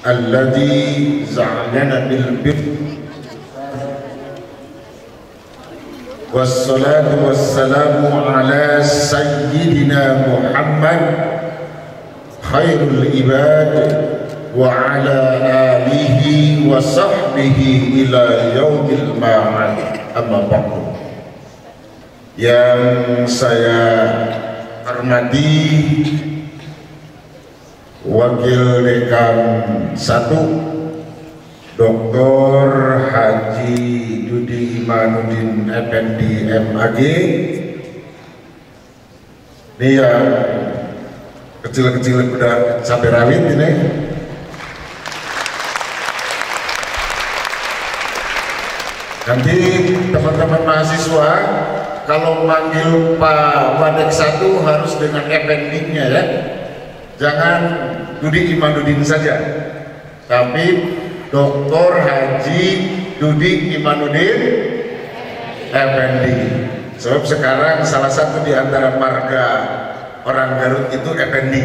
alladhi za'lana bil birr. Wassalatu wassalamu ala sayyidina Muhammad khairul ibad wa ala alihi wa sahbihi ila yaumil ma'ad. Amma ba'du. Yang saya hormati Wakil Dekan 1 Dr. Haji Dudi Imanuddin Effendi MAG. Ini yang kecil-kecil udah sampai rawit ini. Nanti teman-teman mahasiswa kalau manggil Pak Wadek 1 harus dengan Effendi-nya ya. Jangan Dudi Imanuddin saja, tapi Dr. Haji Dudi Imanuddin Effendi. Sebab sekarang salah satu di antara marga orang Garut itu Effendi.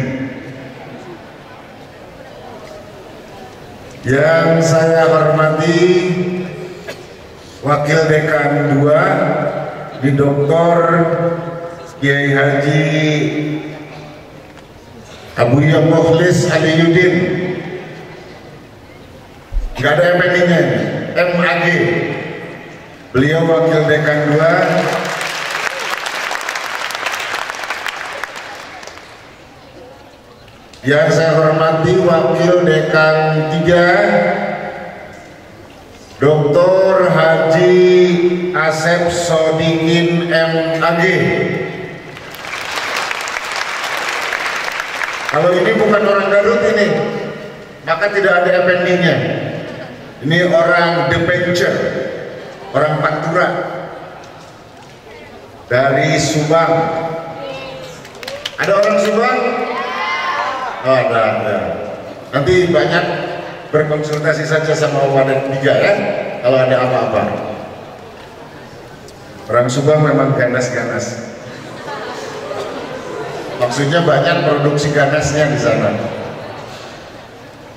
Yang saya hormati Wakil Dekan 2 di Dr. Kiai Haji Abuya Mukhlis Aliyuddin. Gak ada MPD-nya, MAG. Beliau Wakil Dekan 2. Yang saya hormati Wakil Dekan 3 Dr. Haji Asep Sodikin MAG. Kalau ini bukan orang Garut ini, maka tidak ada Effendi-nya. Ini orang Depencer, orang Pantura dari Subang. Ada orang Subang? Oh, ada. Nanti banyak berkonsultasi saja sama Wadah 3 ya, kalau ada apa-apa. Orang Subang memang ganas-ganas. Maksudnya banyak produksi ganasnya di sana.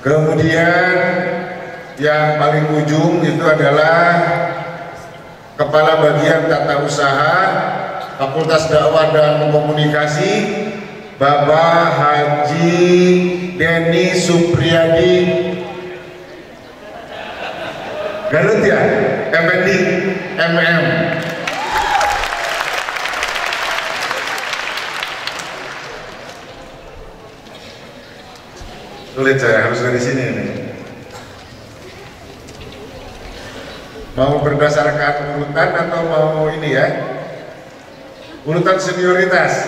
Kemudian yang paling ujung itu adalah Kepala Bagian Tata Usaha Fakultas Dakwah dan Komunikasi, Bapak Haji Denny Supriyadi. Garut ya, Effendi MM. Sulit saya harus dari sini nih. Mau berdasarkan urutan atau mau ini ya? Urutan senioritas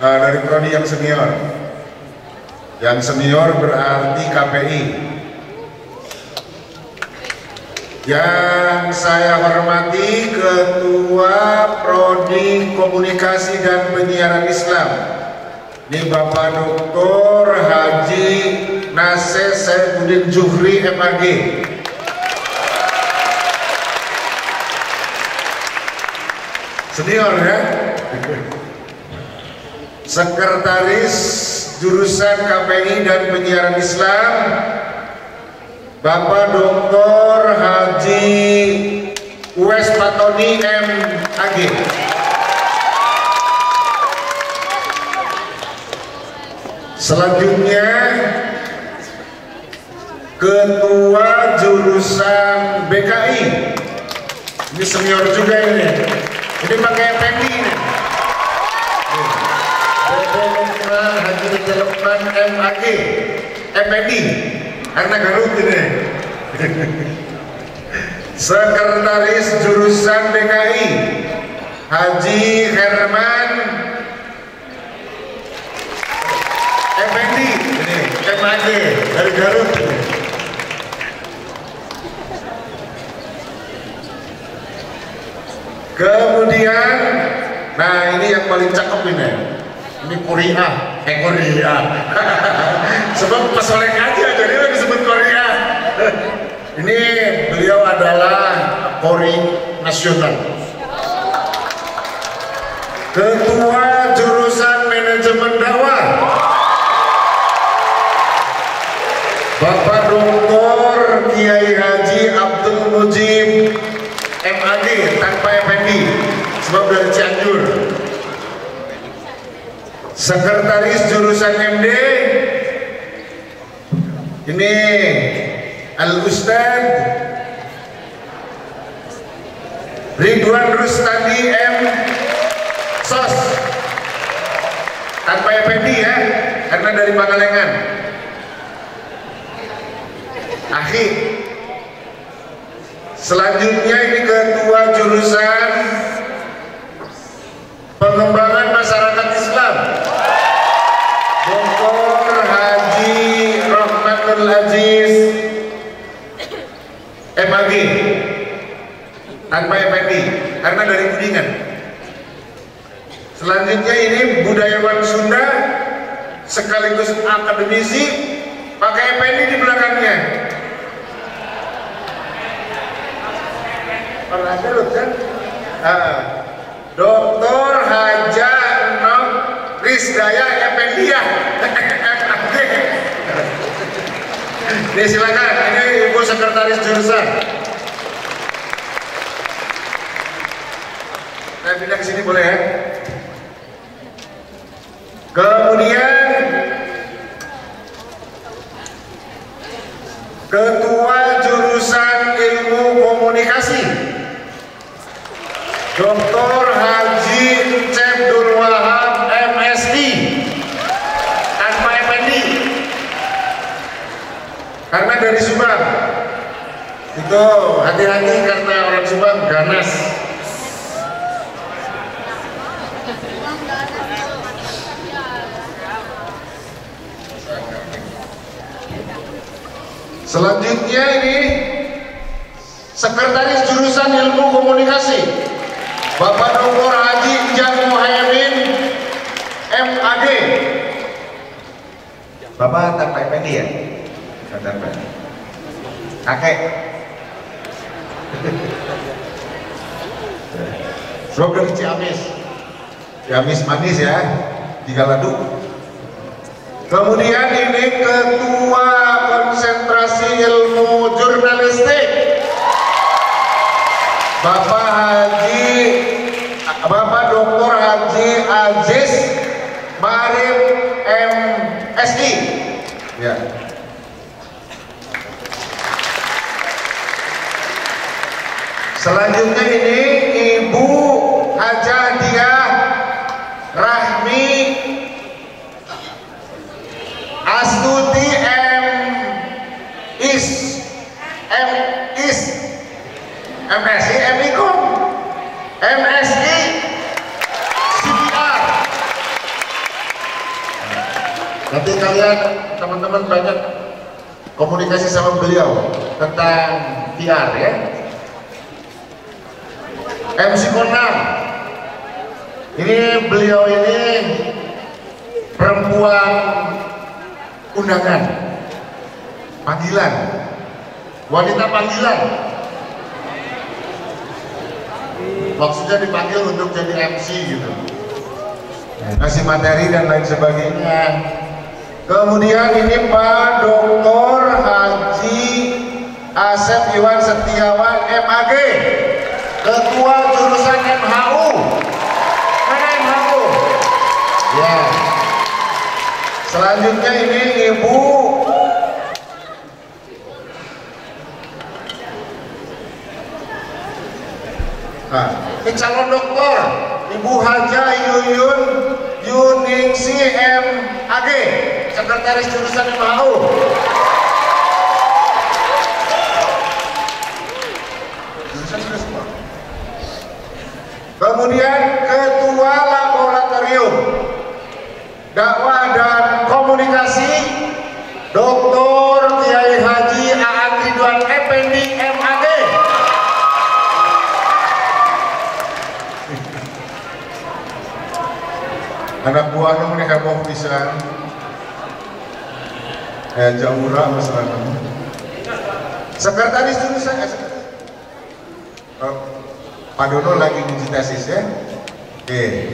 dari prodi yang senior. Yang senior berarti KPI. Yang saya hormati Ketua Prodi Komunikasi dan Penyiaran Islam, ini Bapak Dr. Haji Nasir Saifuddin Juhri MAG. Senior ya. Sekretaris Jurusan KPI dan Penyiaran Islam, Bapak Dr. Haji Uwes Patoni MAG. Selanjutnya Ketua Jurusan BKI, ini senior juga ini pakai Effendi ini. Haji Development MAG Effendi karena Garut ini. Sekretaris Jurusan BKI Haji Herman Effendi ini MAG dari Garut. Kemudian, nah ini yang paling cakep ini Korea, Korea. Sebab pesolek aja, jadi disebut Korea. Ini beliau adalah Kori nasional. Ketua Jurusan Manajemen Dakwah Bapak Dr. Kiai Haji Abdul Mujib MAD tanpa Effendi, sebab dari Cianjur. Sekretaris Jurusan MD ini Al-Ustad Ridwan Rustadi M. Sos tanpa Effendi ya, karena dari Pangalengan. Akhir. Selanjutnya ini Ketua Jurusan Pengembangan Masyarakat Islam Dr. Haji Rahmatul Aziz MAG tanpa Effendi, karena dari Kuningan. Selanjutnya ini budayawan Sunda sekaligus akademisi, pakai Effendi di belakangnya. Pernah ada kan? Dr. Haja Nom Risdaya Effendiah. Ini silakan, ini Ibu Sekretaris Jurusan. Saya pindah ke sini boleh ya? Kemudian Ketua Jurusan Ilmu Komunikasi Dr. Haji Cebdul Wahab MSI tanpa Effendi, karena dari Subang. Itu hati-hati karena orang Subang ganas. Selanjutnya ini Sekretaris Jurusan Ilmu Komunikasi Bapak Dr. Haji Ijaz Muhaimin MAD. Bapak tanpa Effendi ya? Tanpa kakek. Program Ciamis. Ciamis manis ya, Tigaladuk. Kemudian ini Ketua Konsentrasi Ilmu Jurnalistik Bapak Dr. Haji Aziz Marif MSI ya. Selanjutnya ini Ibu Hajah Diah Rahmi Astuti MSI MIKOM MSI CPR. Nanti kalian teman-teman banyak komunikasi sama beliau tentang PR ya. MC Konam, ini beliau ini perempuan undangan, panggilan, wanita panggilan. Maksudnya dipanggil untuk jadi MC gitu, ngasih materi dan lain sebagainya. Kemudian ini Pak Dr. Haji Asep Iwan Setiawan MAG, Ketua Jurusan MHU. Mana MHU? Ya. Selanjutnya ini Ibu ini calon doktor Ibu Haja Yuyun Yuningsi MAG, Sekretaris Jurusan MHU. Kemudian Ketua Laboratorium Dakwah dan Komunikasi Dr. Kiai Haji Aan Ridwan Effendi MAG. Anak buahnya ini heboh bisa Jamura masalahnya. Sekretaris Jurusan Pak Dono lagi uji tesis ya. Oke.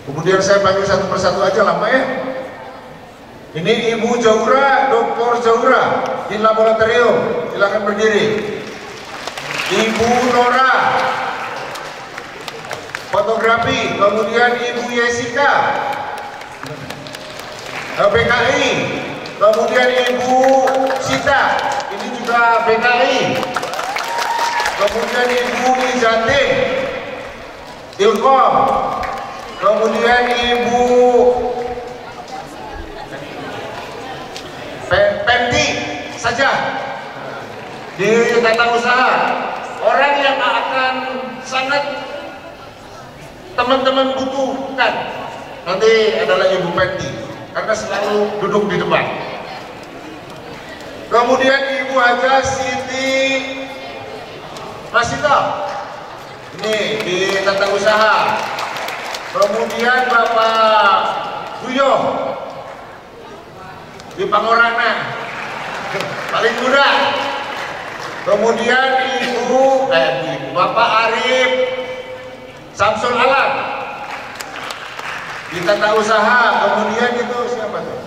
Kemudian saya panggil satu persatu aja lama ya. Ini Ibu Jaura, Dr. Jaura di laboratorium. Silakan berdiri. Ibu Nora, fotografi. Kemudian Ibu Yesika, BKI. Kemudian Ibu Sita, ini juga BKI. Kemudian Ibu Ijatin, Ilkom. Kemudian Ibu Penti saja di tata usaha. Orang yang akan sangat teman-teman butuhkan nanti adalah Ibu Penti, karena selalu duduk di depan. Kemudian Ibu Haja Siti Masito, ini di tata usaha. Kemudian Bapak Guyo di Pangorana, paling muda. Kemudian Bapak Arif Samsul Alam di tata usaha. Kemudian itu siapa tuh?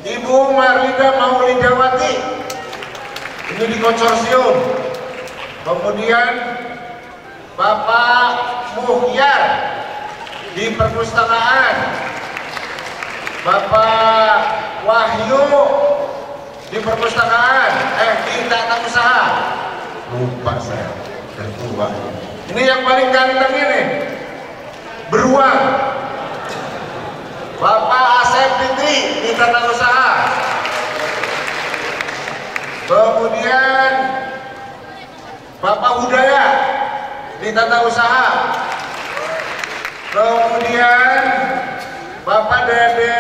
Ibu Marlida Maulidawati, ini di konsorsium. Kemudian Bapak Muhyar di perpustakaan. Bapak Wahyu di perpustakaan, di tata usaha. Lupa saya, udah tua. Ini yang paling ganteng ini, beruang. Bapak Asep Fitri di tata usaha. Kemudian Bapak Budaya di tata usaha. Kemudian Bapak Dede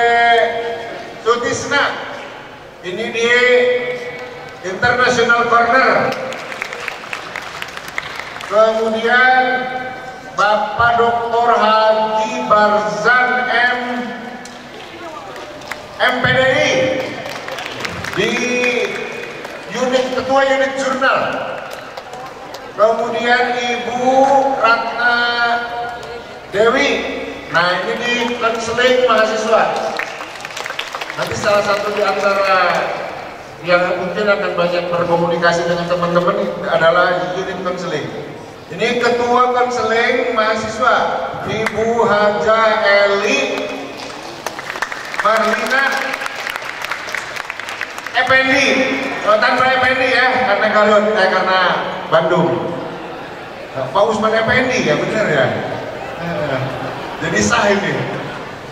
Sutisna, ini di International Corner. Kemudian Bapak Dr. Haji Barzan MPDI di ketua unit jurnal. Kemudian Ibu Ratna Dewi, nah ini di konseling mahasiswa. Nanti salah satu di antara yang mungkin akan banyak berkomunikasi dengan teman-teman adalah unit konseling. Ini ketua konseling mahasiswa, Ibu Haja Eli Marlina Effendi, tanpa Effendi ya, karena Garut, karena Bandung. Pak Usman Effendi ya, benar ya. Jadi sah ini,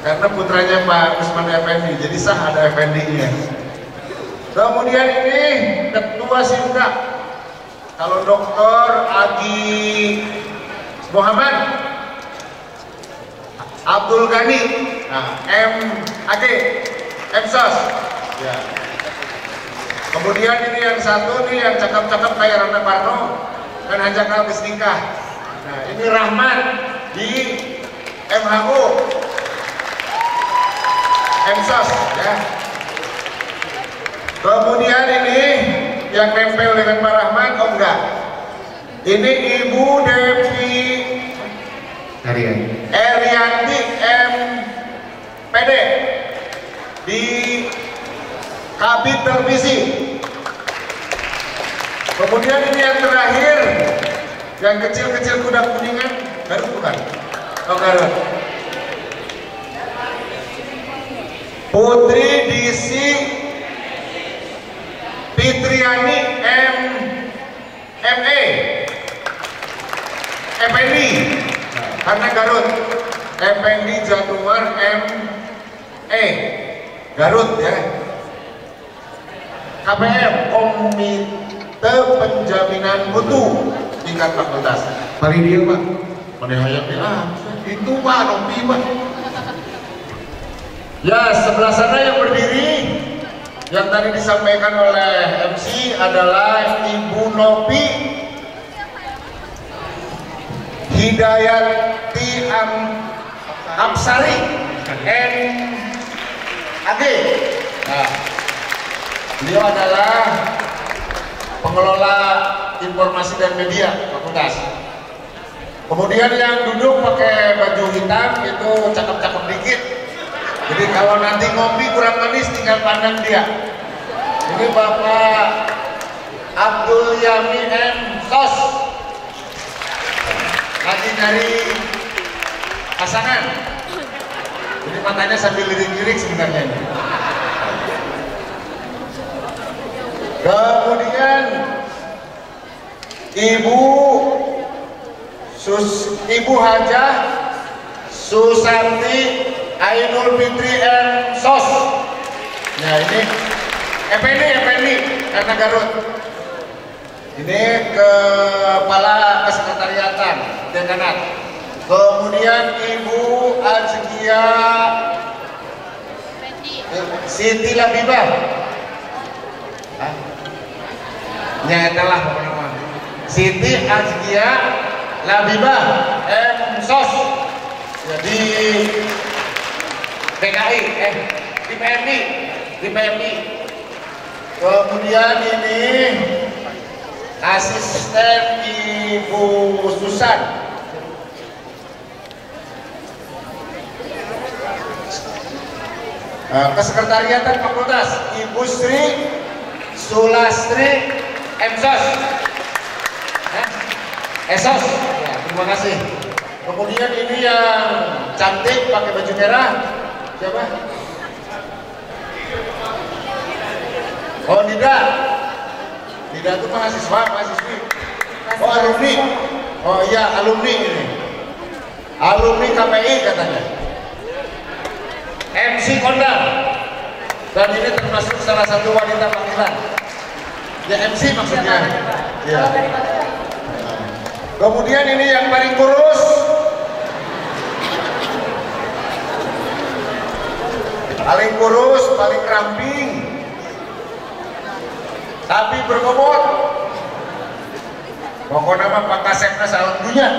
karena putranya Pak Usman Effendi, jadi sah ada Effendi-nya. Kemudian ini ketua Sindak, kalau Dr. Agi Muhammad Abdul Ghani, nah, MAG, MSOS. Ya. Kemudian ini yang satu nih yang cakep-cakep kayak Rana Parno dan Hajak habis nikah. Nah ini Rahman di MHU, MSOS ya. Kemudian ini yang nempel dengan Pak Rahman, oh enggak. Ini Ibu Devi Erianti MPD di Kabit Televisi. Kemudian ini yang terakhir, yang kecil-kecil kuda kuningan, Garut bukan? Oh Garut. Putri Disi Fitriani ME Effendi, karena Garut. Effendi Januar ME Garut ya. KPM, Komite Penjaminan Mutu tingkat fakultas. Paling dia Pak. Mana yang bilang? Itu Pak, Nopi Pak. Ya sebelah sana yang berdiri, yang tadi disampaikan oleh MC adalah Ibu Nopi Hidayati Absari NAG. Nah, beliau adalah pengelola informasi dan media fakultas. Kemudian yang duduk pakai baju hitam itu cakep-cakep dikit. Jadi kalau nanti ngopi kurang manis tinggal pandang dia. Ini Bapak Abdul Yamin M. Sos. Lagi nyari pasangan. Jadi matanya sambil lirik-lirik sebenarnya ini. Kemudian Ibu Hajah Susanti Ainul Fitri M. Sos. Nah ini FNI karena Garut. Ini Kepala Kesekretariatan Dekanat. Kemudian Ibu Azkia Siti Labibah. Nyatalah pokoknya Siti Azkia Labibah M. Sos. Jadi PKI di PMI. Kemudian ini asisten Ibu Susan. Kesekretariatan Fakultas Ibu Sri Sulastri Emsos. Esos. Ya, terima kasih. Kemudian ini yang cantik pakai baju merah. Siapa? Oh, Nida itu mahasiswi. Oh, alumni. Oh iya, alumni ini. Alumni KPI katanya. MC Kondang. Dan ini termasuk salah satu wanita panggilan. Ya MC maksudnya. Ya. Kemudian ini yang paling kurus. Paling ramping. Tapi berbobot. Pokoknya mah Pakasepna salam dunia.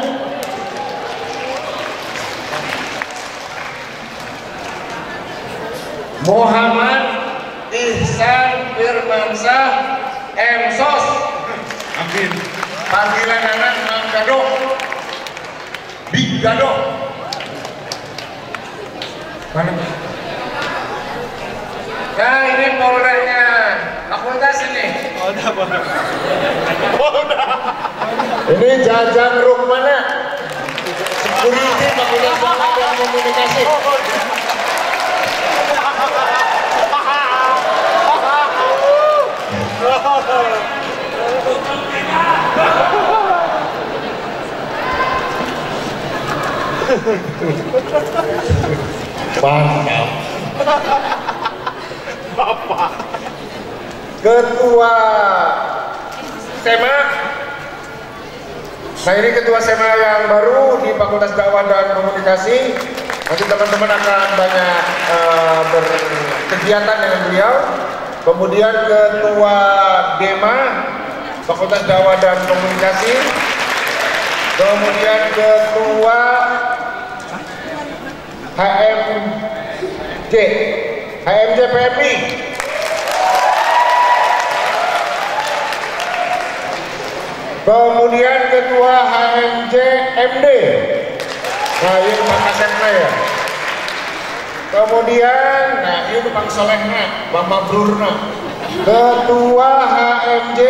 Muhammad Ihsan Firmansyah M. Sos. Amin. Panggilan anak Mang Gado. Big Gado. Mana? Nah ini poldernya fakultas ini. Polda. Ini Jajang Rukmana. Security Fakultas Dawah dan Komunikasi. Mantap. Bapak Ketua SEMA. Nah ini Ketua SEMA yang baru di Fakultas Dakwah dan Komunikasi. Nanti teman-teman akan banyak berkegiatan dengan beliau. Kemudian Ketua DEMA Fakultas Dakwah dan Komunikasi. Kemudian Ketua HMJ PMI. Kemudian Ketua HMJ MD. Nah ini Pak Kasepna ya. Kemudian, nah ini Bang Solehna, Bang Mabrurna. Ketua HMJ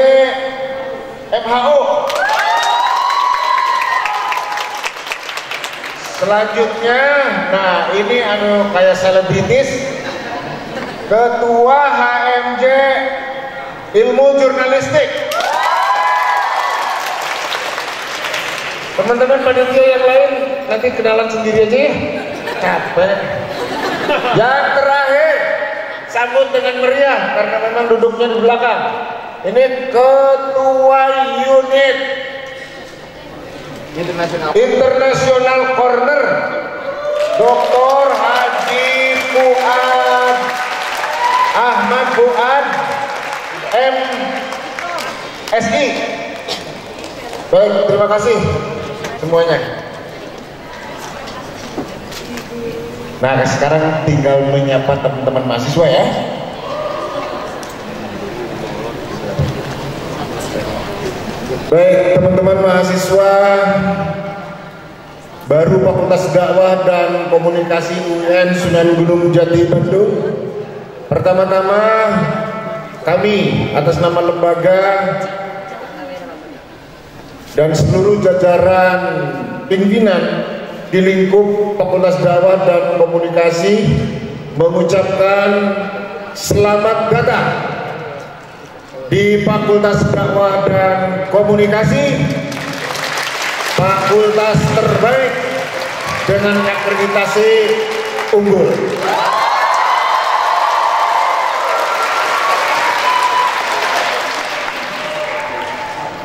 MHO. Selanjutnya, nah ini kayak selebritis. Ketua HMJ Ilmu Jurnalistik. Teman-teman panitia yang lain nanti kenalan sendiri aja ya. Capek. Yang terakhir, sambut dengan meriah karena memang duduknya di belakang. Ini Ketua Unit International Corner Dr. Haji Fuad Ahmad Fuad MSI. Baik, terima kasih semuanya. Nah sekarang tinggal menyapa teman-teman mahasiswa ya. Baik teman-teman mahasiswa baru Fakultas Dakwah dan Komunikasi UIN Sunan Gunung Jati Bandung. Pertama-tama kami atas nama lembaga dan seluruh jajaran pimpinan di lingkup Fakultas Dakwah dan Komunikasi mengucapkan selamat datang di Fakultas Dakwah dan Komunikasi, fakultas terbaik dengan akreditasi unggul.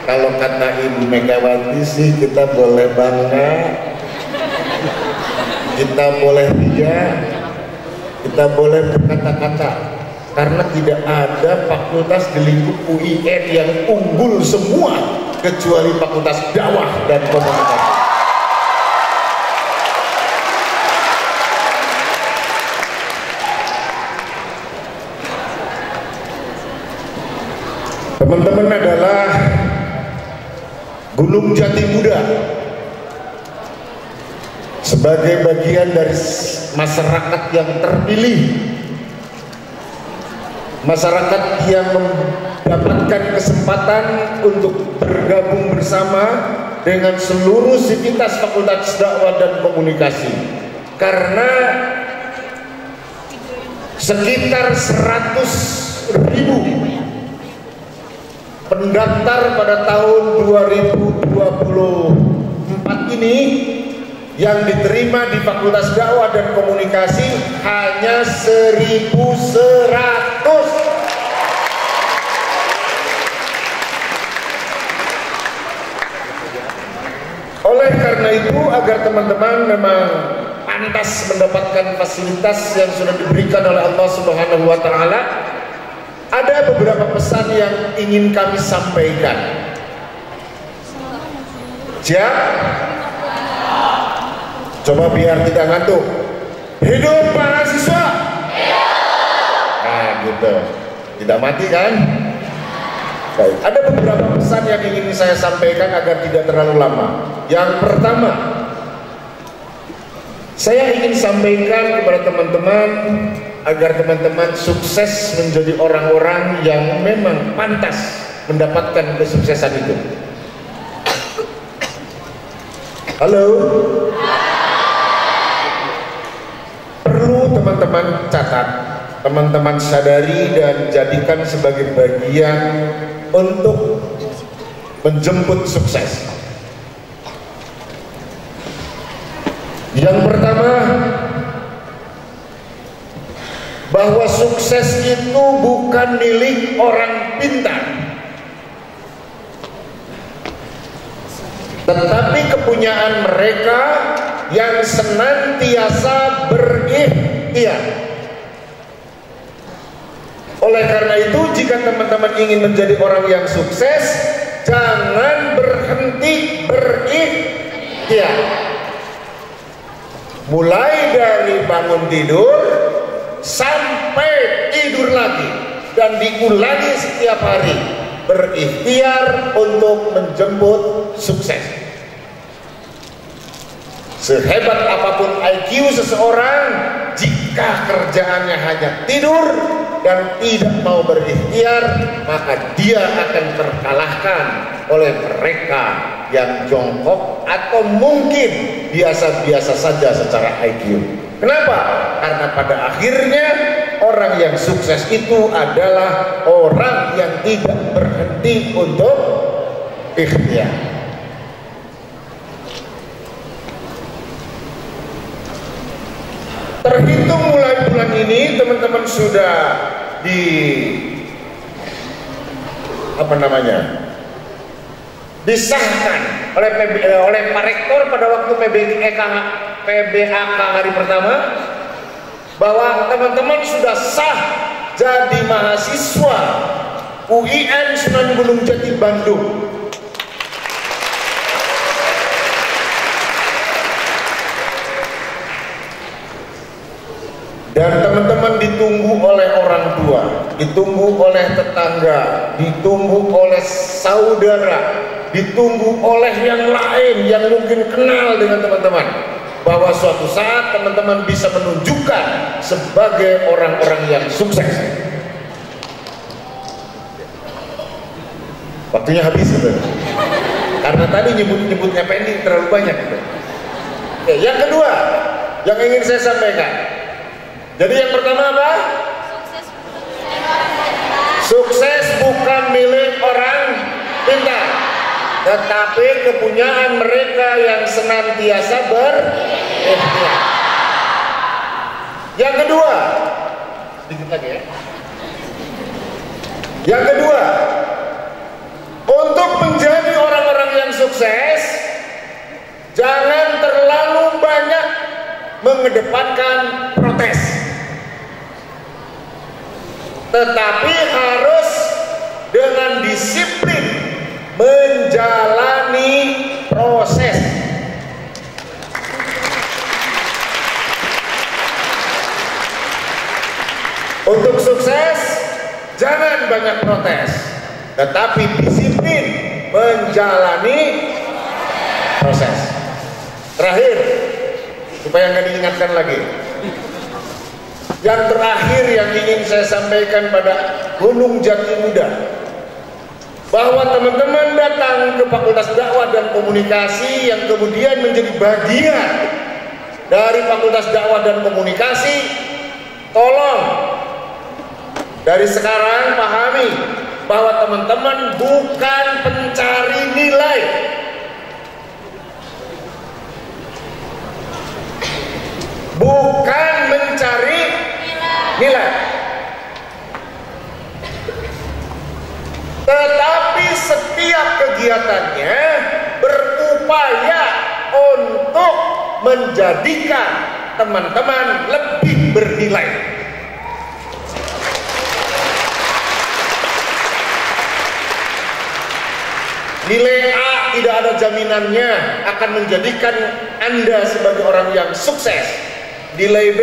Kalau kata Ibu Megawati sih kita boleh bangga, kita boleh ria, kita boleh berkata-kata, karena tidak ada fakultas di lingkup UIN yang unggul semua kecuali Fakultas Dakwah dan Komunikasi. Teman-teman adalah Gunung Jati Muda sebagai bagian dari masyarakat yang terpilih, masyarakat yang mendapatkan kesempatan untuk bergabung bersama dengan seluruh sivitas Fakultas Dakwah dan Komunikasi, karena sekitar 100.000 pendaftar pada tahun 2024 ini yang diterima di Fakultas Dakwah dan Komunikasi hanya 1.100. Oleh karena itu, agar teman-teman memang pantas mendapatkan fasilitas yang sudah diberikan oleh Allah Subhanahu wa Ta'ala, ada beberapa pesan yang ingin kami sampaikan. Siap? Coba biar tidak ngantuk. Hidup para siswa. Nah gitu, tidak mati kan? Baik. Ada beberapa pesan yang ingin saya sampaikan agar tidak terlalu lama. Yang pertama, saya ingin sampaikan kepada teman-teman agar teman-teman sukses menjadi orang-orang yang memang pantas mendapatkan kesuksesan itu. Halo? Perlu teman-teman catat, teman-teman sadari dan jadikan sebagai bagian untuk menjemput sukses. Yang pertama, bahwa sukses itu bukan milik orang pintar, tetapi kepunyaan mereka yang senantiasa berikhtiar. Oleh karena itu, jika teman-teman ingin menjadi orang yang sukses, jangan berhenti berikhtiar. Mulai dari bangun tidur sampai tidur lagi dan diulangi setiap hari, berikhtiar untuk menjemput sukses. Sehebat apapun IQ seseorang, jika kerjaannya hanya tidur dan tidak mau berikhtiar, maka dia akan terkalahkan oleh mereka yang jongkok atau mungkin biasa-biasa saja secara IQ. Kenapa? Karena pada akhirnya orang yang sukses itu adalah orang yang tidak berhenti untuk ikhtiar. Terhitung mulai bulan ini, teman-teman sudah disahkan oleh Pak Rektor pada waktu PBAK hari pertama, bahwa teman-teman sudah sah jadi mahasiswa UIN Sunan Gunung Jati Bandung. Dan teman-teman ditunggu oleh orang tua, ditunggu oleh tetangga, ditunggu oleh saudara, ditunggu oleh yang lain yang mungkin kenal dengan teman-teman, bahwa suatu saat teman-teman bisa menunjukkan sebagai orang-orang yang sukses. Waktunya habis gitu. Karena tadi nyebut-nyebutnya pending terlalu banyak gitu. Oke, yang kedua yang ingin saya sampaikan. Jadi yang pertama apa? Sukses bukan milik orang pintar, tetapi kepunyaan mereka yang senantiasa berikhtiar. Yang kedua, sedikit lagi ya. Yang kedua, untuk menjadi orang-orang yang sukses, jangan terlalu banyak mengedepankan protes, tetapi harus dengan disiplin menjalani proses. Untuk sukses, jangan banyak protes, tetapi disiplin menjalani proses. Terakhir, supaya nggak diingatkan lagi, yang terakhir yang ingin saya sampaikan pada Gunung Jati Muda, bahwa teman-teman datang ke Fakultas Dakwah dan Komunikasi yang kemudian menjadi bagian dari Fakultas Dakwah dan Komunikasi, tolong dari sekarang pahami bahwa teman-teman bukan pencari nilai. Bukan mencari nilai, tetapi setiap kegiatannya berupaya untuk menjadikan teman-teman lebih bernilai. Nilai A tidak ada jaminannya akan menjadikan Anda sebagai orang yang sukses. Nilai B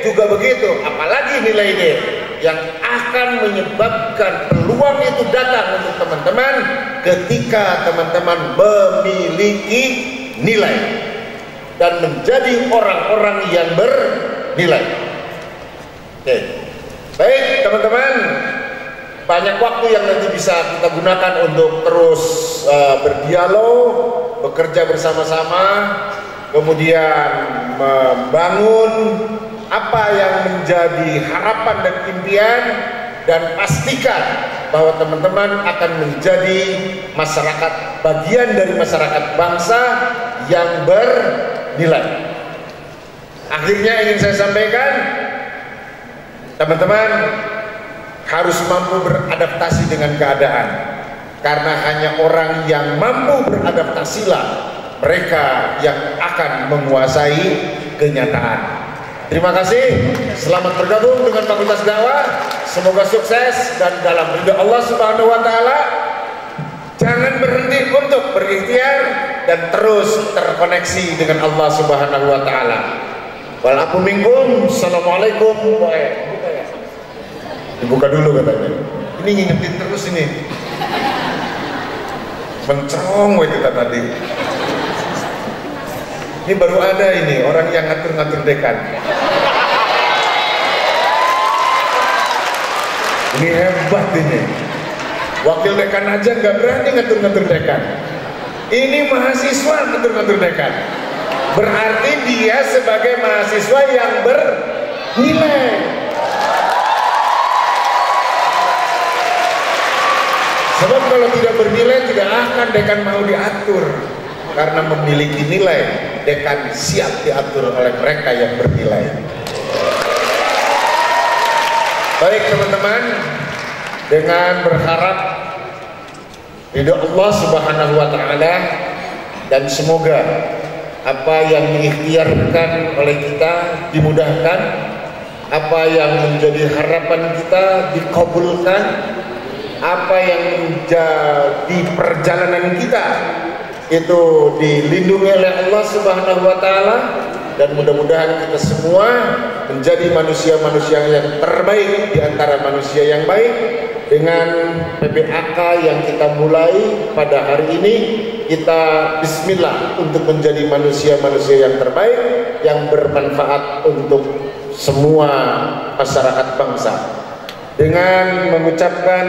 juga begitu, apalagi nilai D yang akan menyebabkan peluang itu datang untuk teman-teman ketika teman-teman memiliki nilai dan menjadi orang-orang yang bernilai. Oke. Baik teman-teman, banyak waktu yang nanti bisa kita gunakan untuk terus berdialog, bekerja bersama-sama, kemudian membangun apa yang menjadi harapan dan impian, dan pastikan bahwa teman-teman akan menjadi masyarakat, bagian dari masyarakat bangsa yang bernilai. Akhirnya ingin saya sampaikan, teman-teman harus mampu beradaptasi dengan keadaan, karena hanya orang yang mampu beradaptasilah mereka yang akan menguasai kenyataan. Terima kasih, selamat bergabung dengan Fakultas Dakwah, semoga sukses dan dalam ridha Allah Subhanahu wa Ta'ala. Jangan berhenti untuk berikhtiar dan terus terkoneksi dengan Allah Subhanahu wa Ta'ala. Wal afu minkum, assalamualaikum. Dibuka dulu katanya. Ini ngingetin terus ini. Mencerong kita tadi. Ini baru ada ini orang yang ngatur-ngatur dekan. Ini hebat ini. Wakil dekan aja nggak berani ngatur-ngatur dekan. Ini mahasiswa ngatur-ngatur dekan. Berarti dia sebagai mahasiswa yang bernilai. Sebab kalau tidak bernilai tidak akan dekan mau diatur. Karena memiliki nilai, dekan siap diatur oleh mereka yang bernilai. Baik teman-teman, dengan berharap ridha Allah Subhanahu wa Ta'ala, dan semoga apa yang diikhtiarkan oleh kita dimudahkan, apa yang menjadi harapan kita dikabulkan, apa yang menjadi perjalanan kita itu dilindungi oleh Allah Subhanahu wa Ta'ala, dan mudah-mudahan kita semua menjadi manusia-manusia yang terbaik di antara manusia yang baik. Dengan PPAK yang kita mulai pada hari ini, kita bismillah untuk menjadi manusia-manusia yang terbaik, yang bermanfaat untuk semua masyarakat bangsa. Dengan mengucapkan